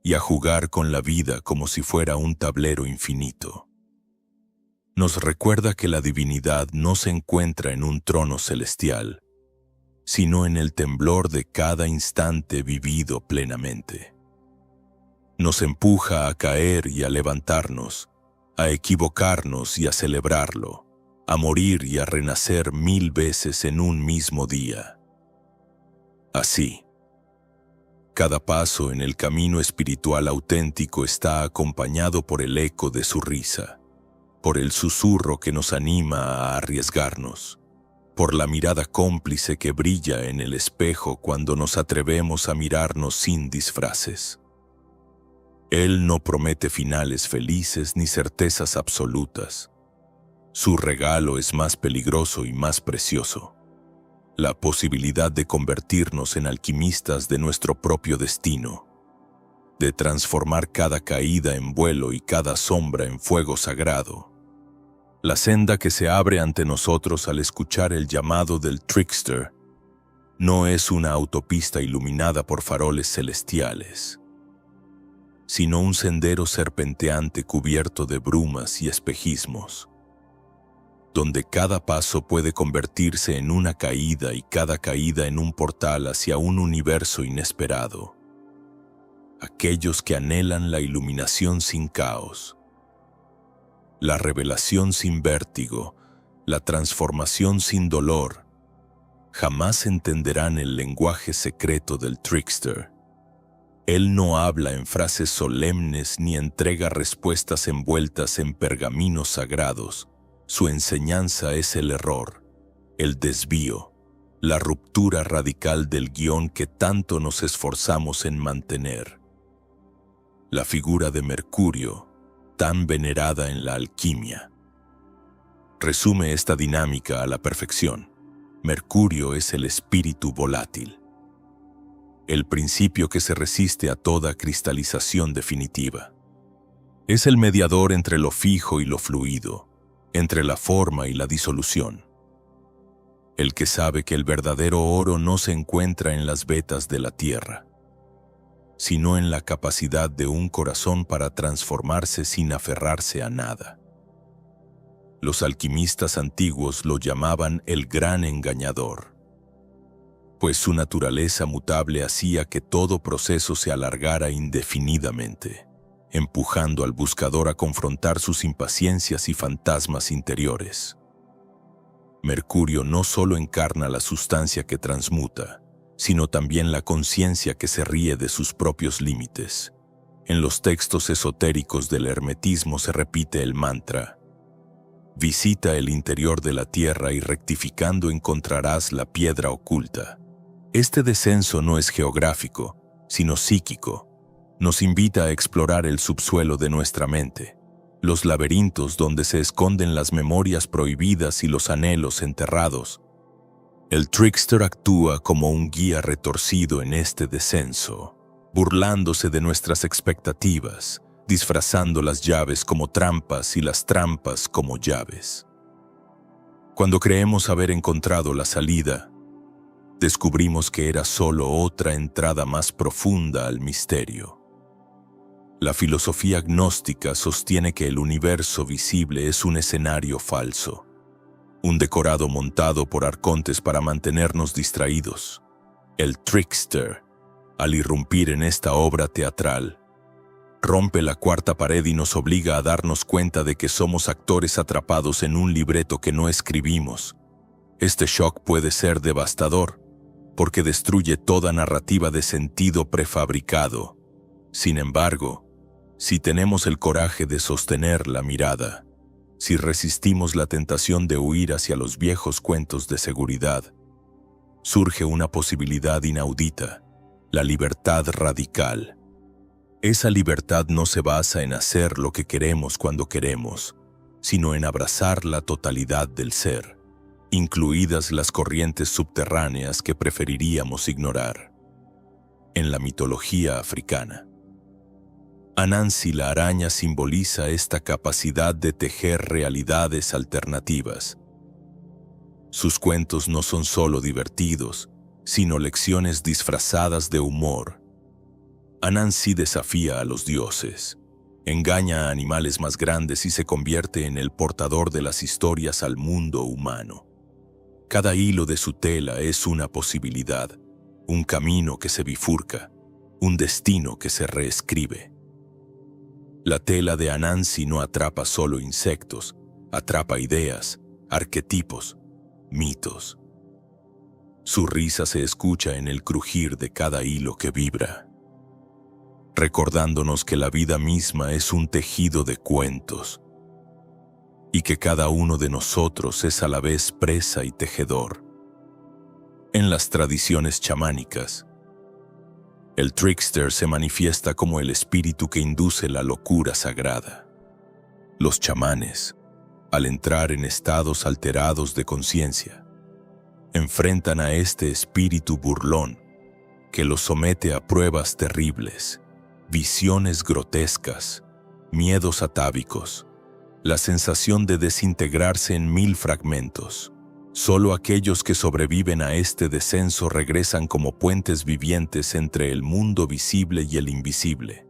y a jugar con la vida como si fuera un tablero infinito. Nos recuerda que la divinidad no se encuentra en un trono celestial, sino en el temblor de cada instante vivido plenamente. Nos empuja a caer y a levantarnos, a equivocarnos y a celebrarlo, a morir y a renacer 1000 veces en un mismo día. Así, cada paso en el camino espiritual auténtico está acompañado por el eco de su risa, por el susurro que nos anima a arriesgarnos, por la mirada cómplice que brilla en el espejo cuando nos atrevemos a mirarnos sin disfraces. Él no promete finales felices ni certezas absolutas. Su regalo es más peligroso y más precioso: la posibilidad de convertirnos en alquimistas de nuestro propio destino, de transformar cada caída en vuelo y cada sombra en fuego sagrado. La senda que se abre ante nosotros al escuchar el llamado del trickster no es una autopista iluminada por faroles celestiales, sino un sendero serpenteante cubierto de brumas y espejismos, donde cada paso puede convertirse en una caída y cada caída en un portal hacia un universo inesperado. Aquellos que anhelan la iluminación sin caos, la revelación sin vértigo, la transformación sin dolor, jamás entenderán el lenguaje secreto del trickster. Él no habla en frases solemnes ni entrega respuestas envueltas en pergaminos sagrados. Su enseñanza es el error, el desvío, la ruptura radical del guión que tanto nos esforzamos en mantener. La figura de Mercurio, tan venerada en la alquimia, resume esta dinámica a la perfección. Mercurio es el espíritu volátil, el principio que se resiste a toda cristalización definitiva. Es el mediador entre lo fijo y lo fluido, entre la forma y la disolución. El que sabe que el verdadero oro no se encuentra en las vetas de la tierra, sino en la capacidad de un corazón para transformarse sin aferrarse a nada. Los alquimistas antiguos lo llamaban el gran engañador, pues su naturaleza mutable hacía que todo proceso se alargara indefinidamente, empujando al buscador a confrontar sus impaciencias y fantasmas interiores. Mercurio no solo encarna la sustancia que transmuta, sino también la conciencia que se ríe de sus propios límites. En los textos esotéricos del hermetismo se repite el mantra: visita el interior de la tierra y rectificando encontrarás la piedra oculta. Este descenso no es geográfico, sino psíquico. Nos invita a explorar el subsuelo de nuestra mente, los laberintos donde se esconden las memorias prohibidas y los anhelos enterrados. El trickster actúa como un guía retorcido en este descenso, burlándose de nuestras expectativas, disfrazando las llaves como trampas y las trampas como llaves. Cuando creemos haber encontrado la salida, descubrimos que era solo otra entrada más profunda al misterio. La filosofía gnóstica sostiene que el universo visible es un escenario falso, un decorado montado por arcontes para mantenernos distraídos. El trickster, al irrumpir en esta obra teatral, rompe la cuarta pared y nos obliga a darnos cuenta de que somos actores atrapados en un libreto que no escribimos. Este shock puede ser devastador, porque destruye toda narrativa de sentido prefabricado. Sin embargo, si tenemos el coraje de sostener la mirada, si resistimos la tentación de huir hacia los viejos cuentos de seguridad, surge una posibilidad inaudita: la libertad radical. Esa libertad no se basa en hacer lo que queremos cuando queremos, sino en abrazar la totalidad del ser, incluidas las corrientes subterráneas que preferiríamos ignorar. En la mitología africana, Anansi la araña simboliza esta capacidad de tejer realidades alternativas. Sus cuentos no son solo divertidos, sino lecciones disfrazadas de humor. Anansi desafía a los dioses, engaña a animales más grandes y se convierte en el portador de las historias al mundo humano. Cada hilo de su tela es una posibilidad, un camino que se bifurca, un destino que se reescribe. La tela de Anansi no atrapa solo insectos, atrapa ideas, arquetipos, mitos. Su risa se escucha en el crujir de cada hilo que vibra, recordándonos que la vida misma es un tejido de cuentos y que cada uno de nosotros es a la vez presa y tejedor. En las tradiciones chamánicas, el trickster se manifiesta como el espíritu que induce la locura sagrada. Los chamanes, al entrar en estados alterados de conciencia, enfrentan a este espíritu burlón que los somete a pruebas terribles, visiones grotescas, miedos atávicos, la sensación de desintegrarse en 1000 fragmentos. Solo aquellos que sobreviven a este descenso regresan como puentes vivientes entre el mundo visible y el invisible.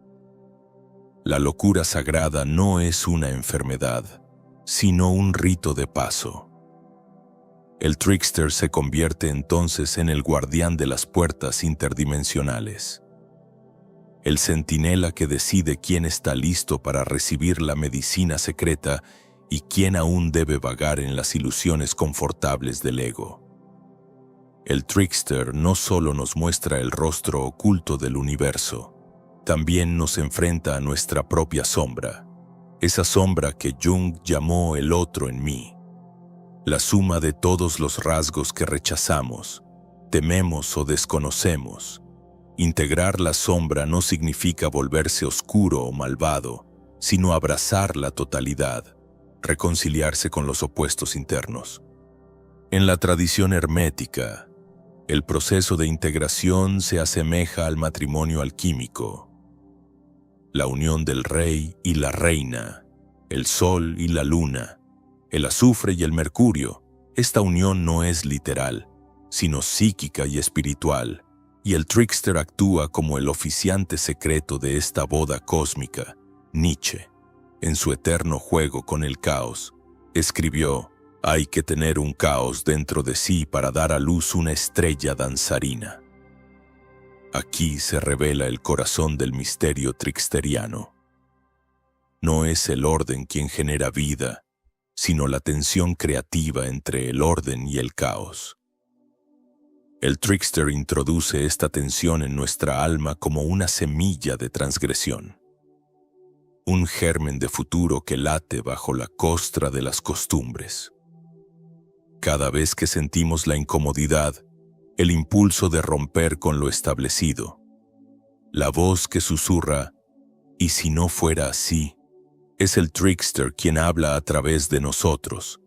La locura sagrada no es una enfermedad, sino un rito de paso. El trickster se convierte entonces en el guardián de las puertas interdimensionales, el centinela que decide quién está listo para recibir la medicina secreta y quién aún debe vagar en las ilusiones confortables del ego. El trickster no solo nos muestra el rostro oculto del universo, también nos enfrenta a nuestra propia sombra, esa sombra que Jung llamó el otro en mí, la suma de todos los rasgos que rechazamos, tememos o desconocemos. Integrar la sombra no significa volverse oscuro o malvado, sino abrazar la totalidad, reconciliarse con los opuestos internos. En la tradición hermética, el proceso de integración se asemeja al matrimonio alquímico. La unión del rey y la reina, el sol y la luna, el azufre y el mercurio. Esta unión no es literal, sino psíquica y espiritual, y el trickster actúa como el oficiante secreto de esta boda cósmica. Nietzsche, en su eterno juego con el caos, escribió: «Hay que tener un caos dentro de sí para dar a luz una estrella danzarina». Aquí se revela el corazón del misterio tricksteriano. No es el orden quien genera vida, sino la tensión creativa entre el orden y el caos. El trickster introduce esta tensión en nuestra alma como una semilla de transgresión, un germen de futuro que late bajo la costra de las costumbres. Cada vez que sentimos la incomodidad, el impulso de romper con lo establecido, la voz que susurra, «¿Y si no fuera así?», es el trickster quien habla a través de nosotros.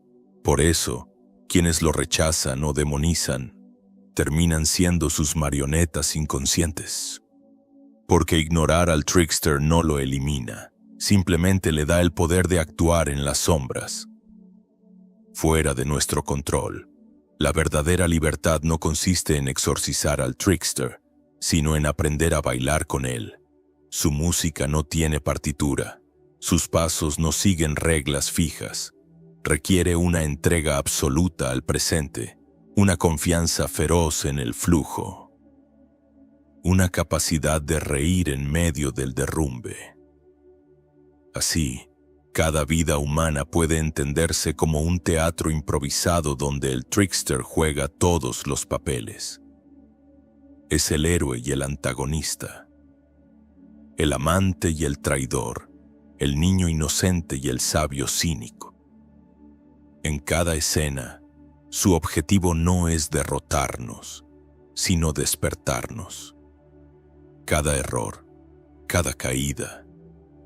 Por eso, quienes lo rechazan o demonizan, terminan siendo sus marionetas inconscientes. Porque ignorar al trickster no lo elimina, simplemente le da el poder de actuar en las sombras, fuera de nuestro control. La verdadera libertad no consiste en exorcizar al trickster, sino en aprender a bailar con él. Su música no tiene partitura, sus pasos no siguen reglas fijas. Requiere una entrega absoluta al presente, una confianza feroz en el flujo, una capacidad de reír en medio del derrumbe. Así, cada vida humana puede entenderse como un teatro improvisado donde el trickster juega todos los papeles. Es el héroe y el antagonista, el amante y el traidor, el niño inocente y el sabio cínico. En cada escena, su objetivo no es derrotarnos, sino despertarnos. Cada error, cada caída,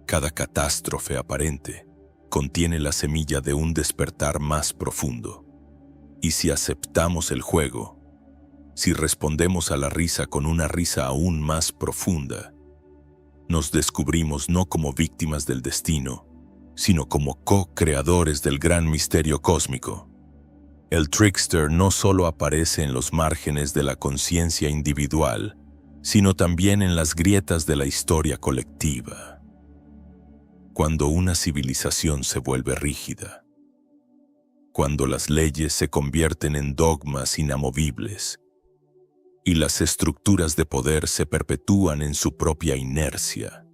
cada catástrofe aparente contiene la semilla de un despertar más profundo. Y si aceptamos el juego, si respondemos a la risa con una risa aún más profunda, nos descubrimos no como víctimas del destino, sino como co-creadores del gran misterio cósmico. El trickster no solo aparece en los márgenes de la conciencia individual, sino también en las grietas de la historia colectiva. Cuando una civilización se vuelve rígida, cuando las leyes se convierten en dogmas inamovibles y las estructuras de poder se perpetúan en su propia inercia,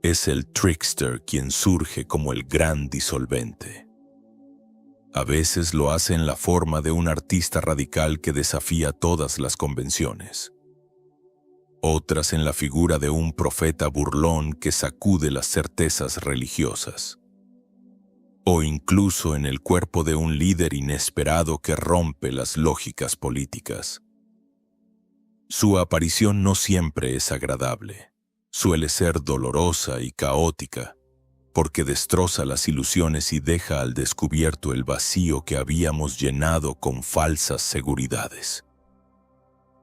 es el trickster quien surge como el gran disolvente. A veces lo hace en la forma de un artista radical que desafía todas las convenciones. Otras en la figura de un profeta burlón que sacude las certezas religiosas. O incluso en el cuerpo de un líder inesperado que rompe las lógicas políticas. Su aparición no siempre es agradable. Suele ser dolorosa y caótica, porque destroza las ilusiones y deja al descubierto el vacío que habíamos llenado con falsas seguridades.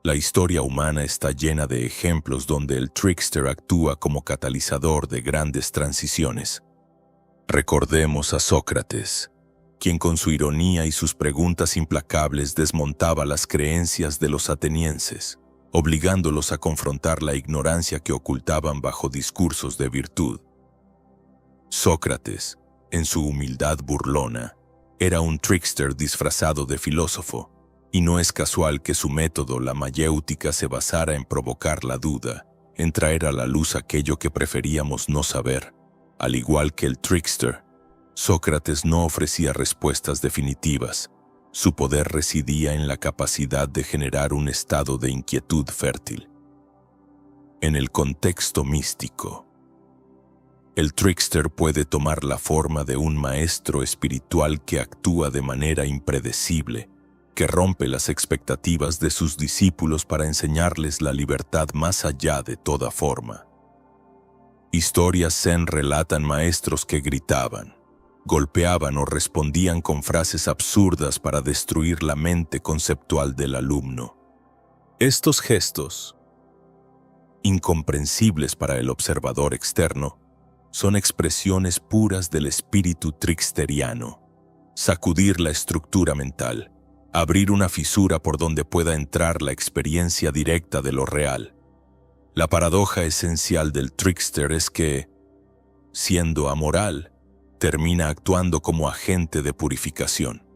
La historia humana está llena de ejemplos donde el trickster actúa como catalizador de grandes transiciones. Recordemos a Sócrates, quien con su ironía y sus preguntas implacables desmontaba las creencias de los atenienses, obligándolos a confrontar la ignorancia que ocultaban bajo discursos de virtud. Sócrates, en su humildad burlona, era un trickster disfrazado de filósofo, y no es casual que su método, la mayéutica, se basara en provocar la duda, en traer a la luz aquello que preferíamos no saber. Al igual que el trickster, Sócrates no ofrecía respuestas definitivas. Su poder residía en la capacidad de generar un estado de inquietud fértil. En el contexto místico, el trickster puede tomar la forma de un maestro espiritual que actúa de manera impredecible, que rompe las expectativas de sus discípulos para enseñarles la libertad más allá de toda forma. Historias zen relatan maestros que gritaban, golpeaban o respondían con frases absurdas para destruir la mente conceptual del alumno. Estos gestos, incomprensibles para el observador externo, son expresiones puras del espíritu tricksteriano. Sacudir la estructura mental, abrir una fisura por donde pueda entrar la experiencia directa de lo real. La paradoja esencial del trickster es que, siendo amoral, termina actuando como agente de purificación,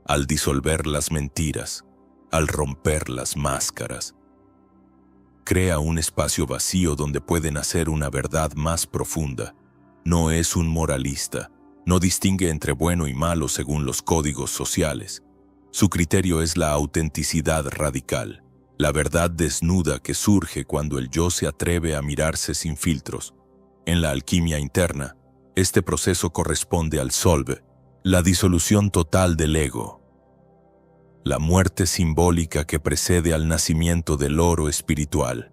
al disolver las mentiras, al romper las máscaras. Crea un espacio vacío donde puede nacer una verdad más profunda. No es un moralista, no distingue entre bueno y malo según los códigos sociales. Su criterio es la autenticidad radical, la verdad desnuda que surge cuando el yo se atreve a mirarse sin filtros. En la alquimia interna, este proceso corresponde al solve, la disolución total del ego, la muerte simbólica que precede al nacimiento del oro espiritual.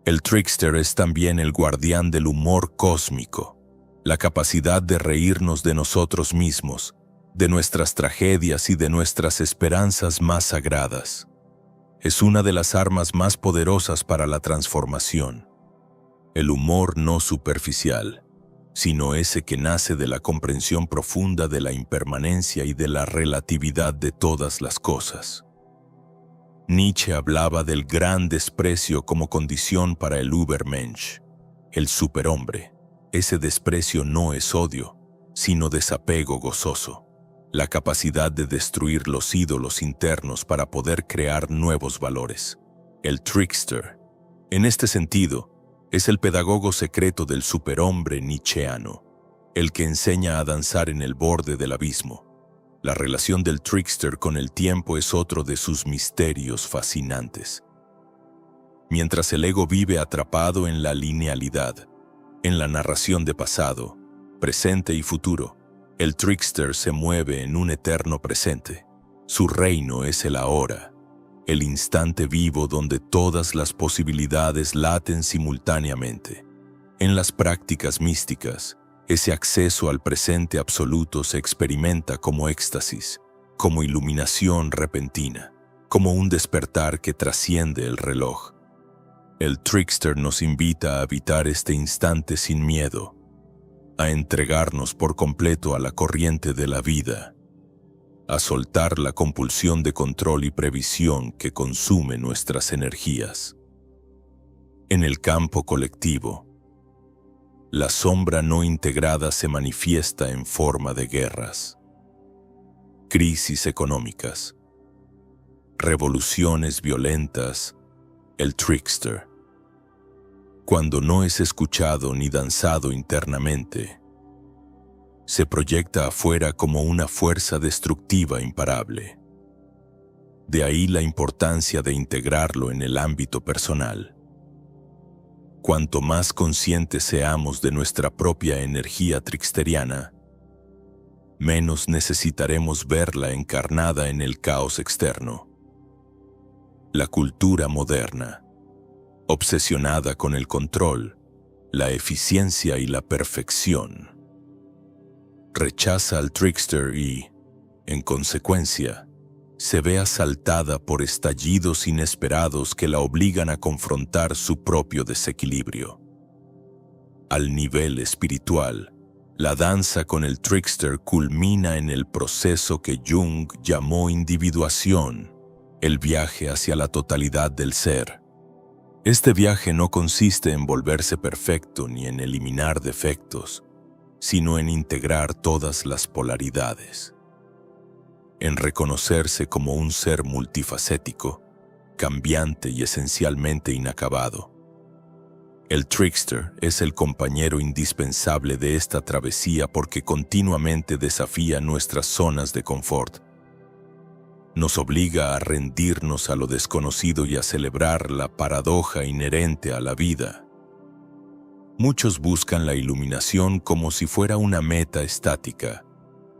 El trickster es también el guardián del humor cósmico, la capacidad de reírnos de nosotros mismos, de nuestras tragedias y de nuestras esperanzas más sagradas. Es una de las armas más poderosas para la transformación. El humor no superficial, sino ese que nace de la comprensión profunda de la impermanencia y de la relatividad de todas las cosas. Nietzsche hablaba del gran desprecio como condición para el Übermensch, el superhombre. Ese desprecio no es odio, sino desapego gozoso, la capacidad de destruir los ídolos internos para poder crear nuevos valores. El trickster, en este sentido, es el pedagogo secreto del superhombre nietzscheano, el que enseña a danzar en el borde del abismo. La relación del trickster con el tiempo es otro de sus misterios fascinantes. Mientras el ego vive atrapado en la linealidad, en la narración de pasado, presente y futuro, el trickster se mueve en un eterno presente. Su reino es el ahora, el instante vivo donde todas las posibilidades laten simultáneamente. En las prácticas místicas, ese acceso al presente absoluto se experimenta como éxtasis, como iluminación repentina, como un despertar que trasciende el reloj. El trickster nos invita a habitar este instante sin miedo, a entregarnos por completo a la corriente de la vida, a soltar la compulsión de control y previsión que consume nuestras energías. En el campo colectivo, la sombra no integrada se manifiesta en forma de guerras, crisis económicas, revoluciones violentas. El trickster, cuando no es escuchado ni danzado internamente, se proyecta afuera como una fuerza destructiva imparable. De ahí la importancia de integrarlo en el ámbito personal. Cuanto más conscientes seamos de nuestra propia energía tricksteriana, menos necesitaremos verla encarnada en el caos externo. La cultura moderna, obsesionada con el control, la eficiencia y la perfección, rechaza al trickster y, en consecuencia, se ve asaltada por estallidos inesperados que la obligan a confrontar su propio desequilibrio. Al nivel espiritual, la danza con el trickster culmina en el proceso que Jung llamó individuación, el viaje hacia la totalidad del ser. Este viaje no consiste en volverse perfecto ni en eliminar defectos, sino en integrar todas las polaridades, en reconocerse como un ser multifacético, cambiante y esencialmente inacabado. El trickster es el compañero indispensable de esta travesía porque continuamente desafía nuestras zonas de confort. Nos obliga a rendirnos a lo desconocido y a celebrar la paradoja inherente a la vida. Muchos buscan la iluminación como si fuera una meta estática,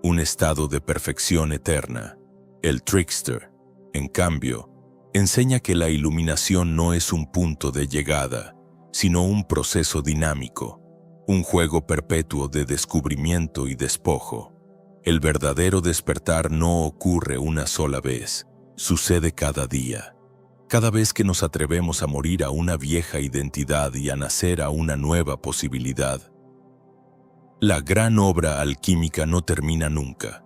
un estado de perfección eterna. El trickster, en cambio, enseña que la iluminación no es un punto de llegada, sino un proceso dinámico, un juego perpetuo de descubrimiento y despojo. El verdadero despertar no ocurre una sola vez, sucede cada día. Cada vez que nos atrevemos a morir a una vieja identidad y a nacer a una nueva posibilidad. La gran obra alquímica no termina nunca,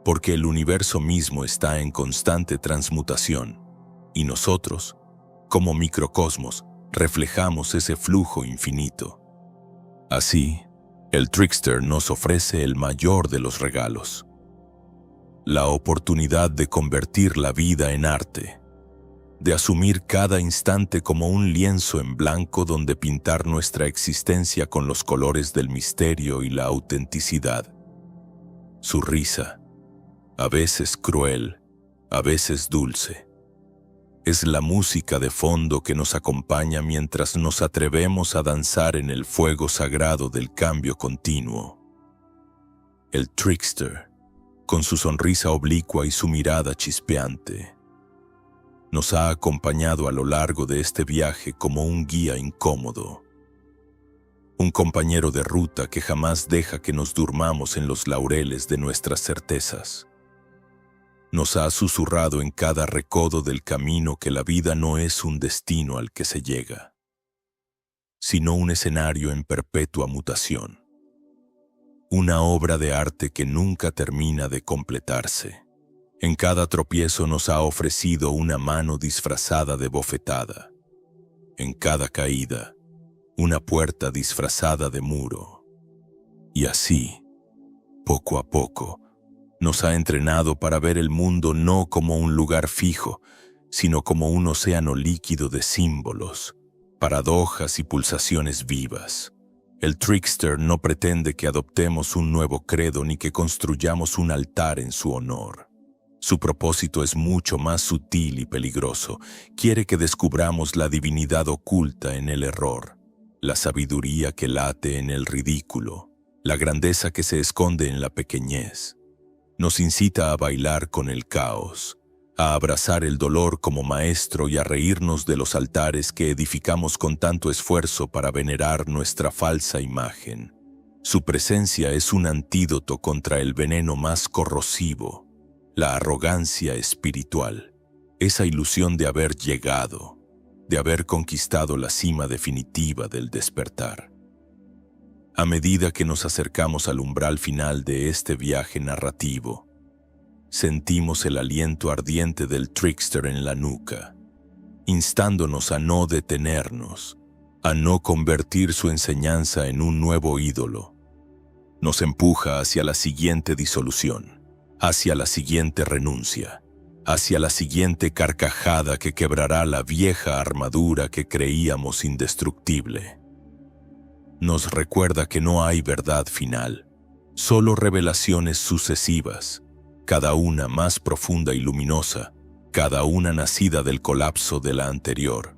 porque el universo mismo está en constante transmutación, y nosotros, como microcosmos, reflejamos ese flujo infinito. Así, el trickster nos ofrece el mayor de los regalos, la oportunidad de convertir la vida en arte, de asumir cada instante como un lienzo en blanco donde pintar nuestra existencia con los colores del misterio y la autenticidad. Su risa, a veces cruel, a veces dulce, es la música de fondo que nos acompaña mientras nos atrevemos a danzar en el fuego sagrado del cambio continuo. El trickster, con su sonrisa oblicua y su mirada chispeante, nos ha acompañado a lo largo de este viaje como un guía incómodo, un compañero de ruta que jamás deja que nos durmamos en los laureles de nuestras certezas. Nos ha susurrado en cada recodo del camino que la vida no es un destino al que se llega, sino un escenario en perpetua mutación, una obra de arte que nunca termina de completarse. En cada tropiezo nos ha ofrecido una mano disfrazada de bofetada, en cada caída, una puerta disfrazada de muro. Y así, poco a poco, nos ha entrenado para ver el mundo no como un lugar fijo, sino como un océano líquido de símbolos, paradojas y pulsaciones vivas. El trickster no pretende que adoptemos un nuevo credo ni que construyamos un altar en su honor. Su propósito es mucho más sutil y peligroso. Quiere que descubramos la divinidad oculta en el error, la sabiduría que late en el ridículo, la grandeza que se esconde en la pequeñez. Nos incita a bailar con el caos, a abrazar el dolor como maestro y a reírnos de los altares que edificamos con tanto esfuerzo para venerar nuestra falsa imagen. Su presencia es un antídoto contra el veneno más corrosivo, la arrogancia espiritual, esa ilusión de haber llegado, de haber conquistado la cima definitiva del despertar. A medida que nos acercamos al umbral final de este viaje narrativo, sentimos el aliento ardiente del trickster en la nuca, instándonos a no detenernos, a no convertir su enseñanza en un nuevo ídolo. Nos empuja hacia la siguiente disolución, hacia la siguiente renuncia, hacia la siguiente carcajada que quebrará la vieja armadura que creíamos indestructible. Nos recuerda que no hay verdad final, solo revelaciones sucesivas, cada una más profunda y luminosa, cada una nacida del colapso de la anterior.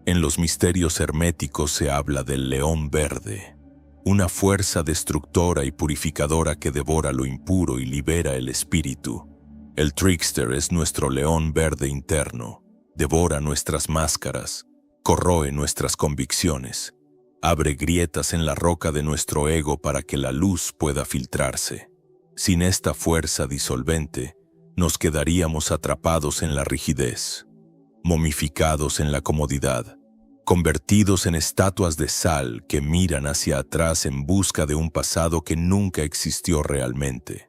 En los misterios herméticos se habla del león verde, una fuerza destructora y purificadora que devora lo impuro y libera el espíritu. El trickster es nuestro león verde interno, devora nuestras máscaras, corroe nuestras convicciones, abre grietas en la roca de nuestro ego para que la luz pueda filtrarse. Sin esta fuerza disolvente, nos quedaríamos atrapados en la rigidez, momificados en la comodidad, convertidos en estatuas de sal que miran hacia atrás en busca de un pasado que nunca existió realmente.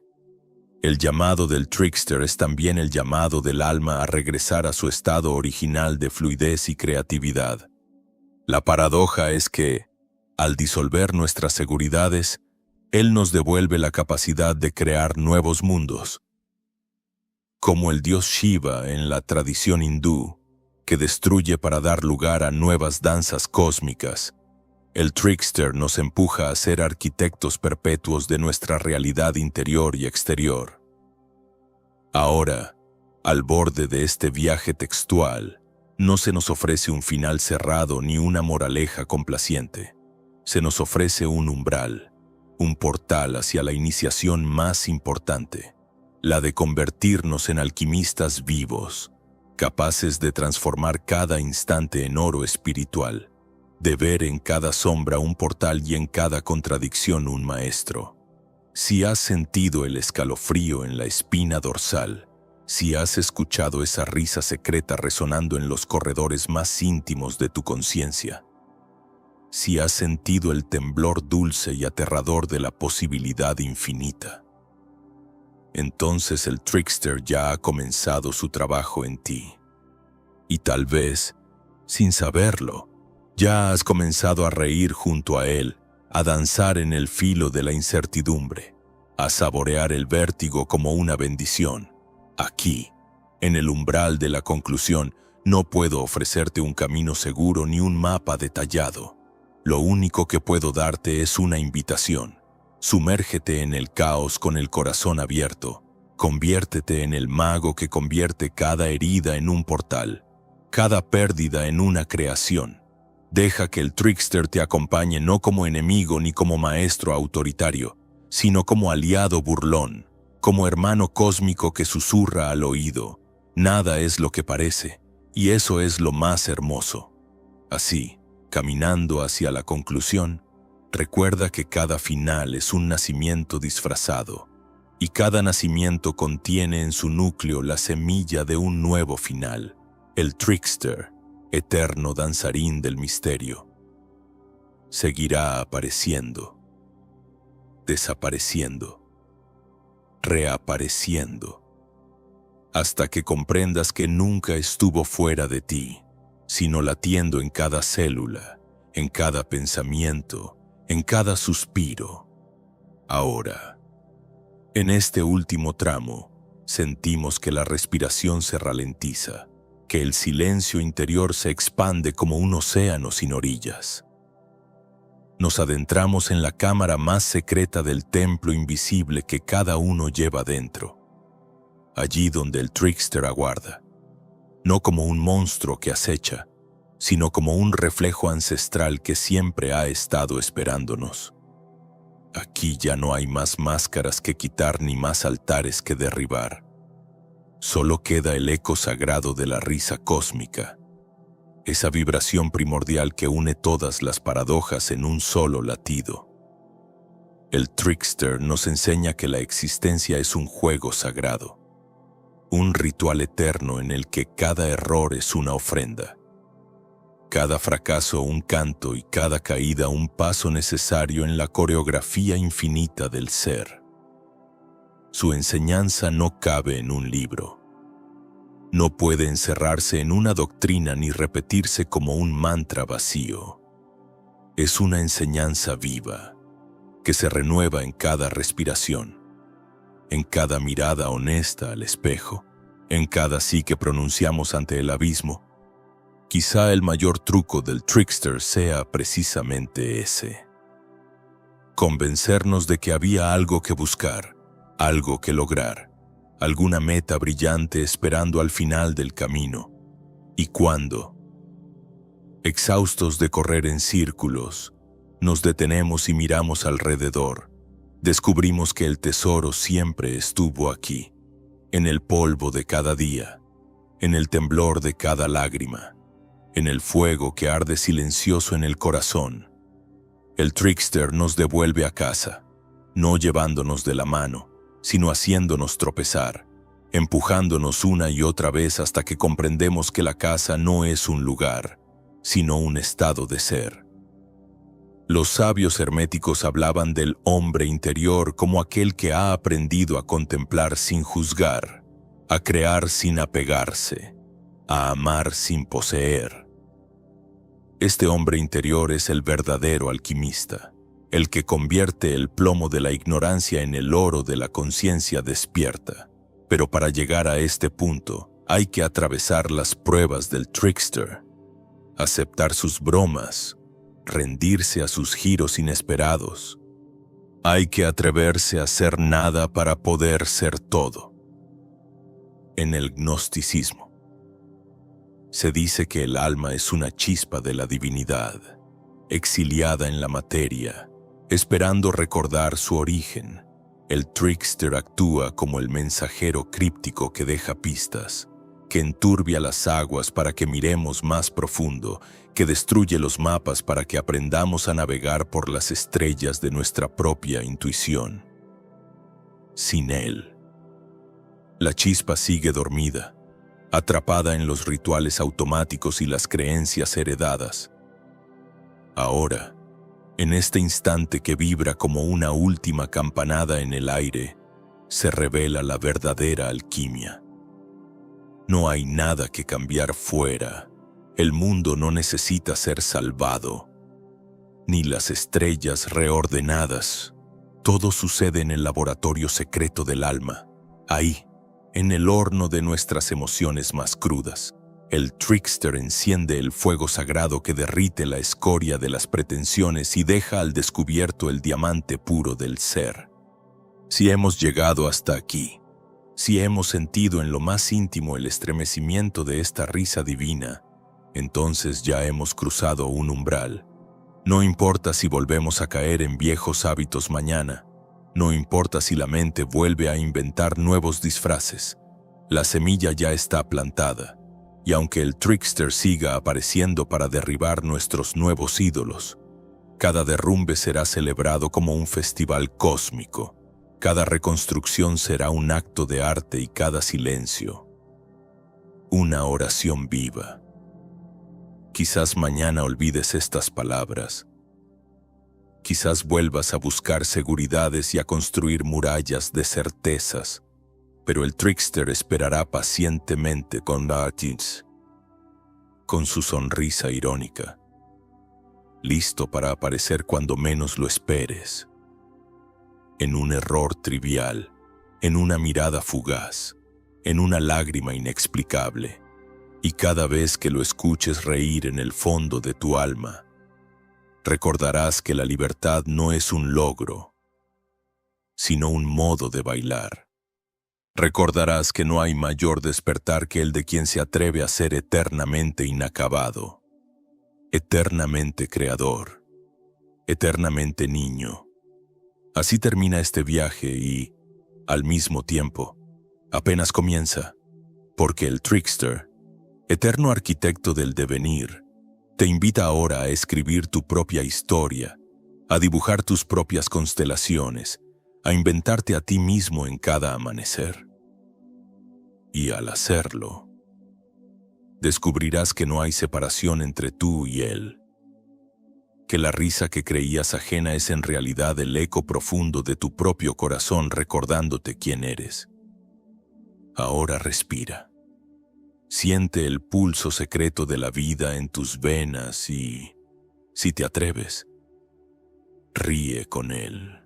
El llamado del trickster es también el llamado del alma a regresar a su estado original de fluidez y creatividad. La paradoja es que, al disolver nuestras seguridades, Él nos devuelve la capacidad de crear nuevos mundos. Como el dios Shiva en la tradición hindú, que destruye para dar lugar a nuevas danzas cósmicas, el trickster nos empuja a ser arquitectos perpetuos de nuestra realidad interior y exterior. Ahora, al borde de este viaje textual, no se nos ofrece un final cerrado ni una moraleja complaciente. Se nos ofrece un umbral, un portal hacia la iniciación más importante, la de convertirnos en alquimistas vivos, capaces de transformar cada instante en oro espiritual, de ver en cada sombra un portal y en cada contradicción un maestro. Si has sentido el escalofrío en la espina dorsal, si has escuchado esa risa secreta resonando en los corredores más íntimos de tu conciencia, si has sentido el temblor dulce y aterrador de la posibilidad infinita, entonces el trickster ya ha comenzado su trabajo en ti. Y tal vez, sin saberlo, ya has comenzado a reír junto a él, a danzar en el filo de la incertidumbre, a saborear el vértigo como una bendición. Aquí, en el umbral de la conclusión, no puedo ofrecerte un camino seguro ni un mapa detallado. Lo único que puedo darte es una invitación. Sumérgete en el caos con el corazón abierto. Conviértete en el mago que convierte cada herida en un portal, cada pérdida en una creación. Deja que el trickster te acompañe no como enemigo ni como maestro autoritario, sino como aliado burlón, como hermano cósmico que susurra al oído. Nada es lo que parece, y eso es lo más hermoso. Así, caminando hacia la conclusión, recuerda que cada final es un nacimiento disfrazado, y cada nacimiento contiene en su núcleo la semilla de un nuevo final. El trickster, eterno danzarín del misterio, seguirá apareciendo, desapareciendo, reapareciendo, hasta que comprendas que nunca estuvo fuera de ti, sino latiendo en cada célula, en cada pensamiento, en cada suspiro. Ahora, en este último tramo, sentimos que la respiración se ralentiza, que el silencio interior se expande como un océano sin orillas. Nos adentramos en la cámara más secreta del templo invisible que cada uno lleva dentro, allí donde el trickster aguarda, no como un monstruo que acecha, sino como un reflejo ancestral que siempre ha estado esperándonos. Aquí ya no hay más máscaras que quitar ni más altares que derribar. Solo queda el eco sagrado de la risa cósmica, esa vibración primordial que une todas las paradojas en un solo latido. El trickster nos enseña que la existencia es un juego sagrado, un ritual eterno en el que cada error es una ofrenda, cada fracaso un canto y cada caída un paso necesario en la coreografía infinita del ser. Su enseñanza no cabe en un libro. No puede encerrarse en una doctrina ni repetirse como un mantra vacío. Es una enseñanza viva, que se renueva en cada respiración, en cada mirada honesta al espejo, en cada sí que pronunciamos ante el abismo. Quizá el mayor truco del trickster sea precisamente ese: convencernos de que había algo que buscar, algo que lograr, alguna meta brillante esperando al final del camino. Y cuando, exhaustos de correr en círculos, nos detenemos y miramos alrededor, descubrimos que el tesoro siempre estuvo aquí, en el polvo de cada día, en el temblor de cada lágrima, en el fuego que arde silencioso en el corazón. El trickster nos devuelve a casa, no llevándonos de la mano, sino haciéndonos tropezar, empujándonos una y otra vez hasta que comprendemos que la casa no es un lugar, sino un estado de ser. Los sabios herméticos hablaban del hombre interior como aquel que ha aprendido a contemplar sin juzgar, a crear sin apegarse, a amar sin poseer. Este hombre interior es el verdadero alquimista, el que convierte el plomo de la ignorancia en el oro de la conciencia despierta. Pero para llegar a este punto, hay que atravesar las pruebas del trickster, aceptar sus bromas, rendirse a sus giros inesperados. Hay que atreverse a ser nada para poder ser todo. En el gnosticismo se dice que el alma es una chispa de la divinidad, exiliada en la materia, esperando recordar su origen. El trickster actúa como el mensajero críptico que deja pistas, que enturbia las aguas para que miremos más profundo, que destruye los mapas para que aprendamos a navegar por las estrellas de nuestra propia intuición. Sin él, la chispa sigue dormida, atrapada en los rituales automáticos y las creencias heredadas. Ahora, en este instante que vibra como una última campanada en el aire, se revela la verdadera alquimia. No hay nada que cambiar fuera. El mundo no necesita ser salvado, ni las estrellas reordenadas. Todo sucede en el laboratorio secreto del alma, ahí, en el horno de nuestras emociones más crudas. El trickster enciende el fuego sagrado que derrite la escoria de las pretensiones y deja al descubierto el diamante puro del ser. Si hemos llegado hasta aquí, si hemos sentido en lo más íntimo el estremecimiento de esta risa divina, entonces ya hemos cruzado un umbral. No importa si volvemos a caer en viejos hábitos mañana, no importa si la mente vuelve a inventar nuevos disfraces, la semilla ya está plantada. Y aunque el trickster siga apareciendo para derribar nuestros nuevos ídolos, cada derrumbe será celebrado como un festival cósmico, cada reconstrucción será un acto de arte y cada silencio, una oración viva. Quizás mañana olvides estas palabras. Quizás vuelvas a buscar seguridades y a construir murallas de certezas, pero el trickster esperará pacientemente con su sonrisa irónica, listo para aparecer cuando menos lo esperes, en un error trivial, en una mirada fugaz, en una lágrima inexplicable, y cada vez que lo escuches reír en el fondo de tu alma, recordarás que la libertad no es un logro, sino un modo de bailar. Recordarás que no hay mayor despertar que el de quien se atreve a ser eternamente inacabado, eternamente creador, eternamente niño. Así termina este viaje y, al mismo tiempo, apenas comienza, porque el trickster, eterno arquitecto del devenir, te invita ahora a escribir tu propia historia, a dibujar tus propias constelaciones, a inventarte a ti mismo en cada amanecer. Y al hacerlo, Descubrirás que no hay separación entre tú y él, que la risa que creías ajena es en realidad el eco profundo de tu propio corazón recordándote quién eres. Ahora respira. Siente el pulso secreto de la vida en tus venas y, si te atreves, ríe con él.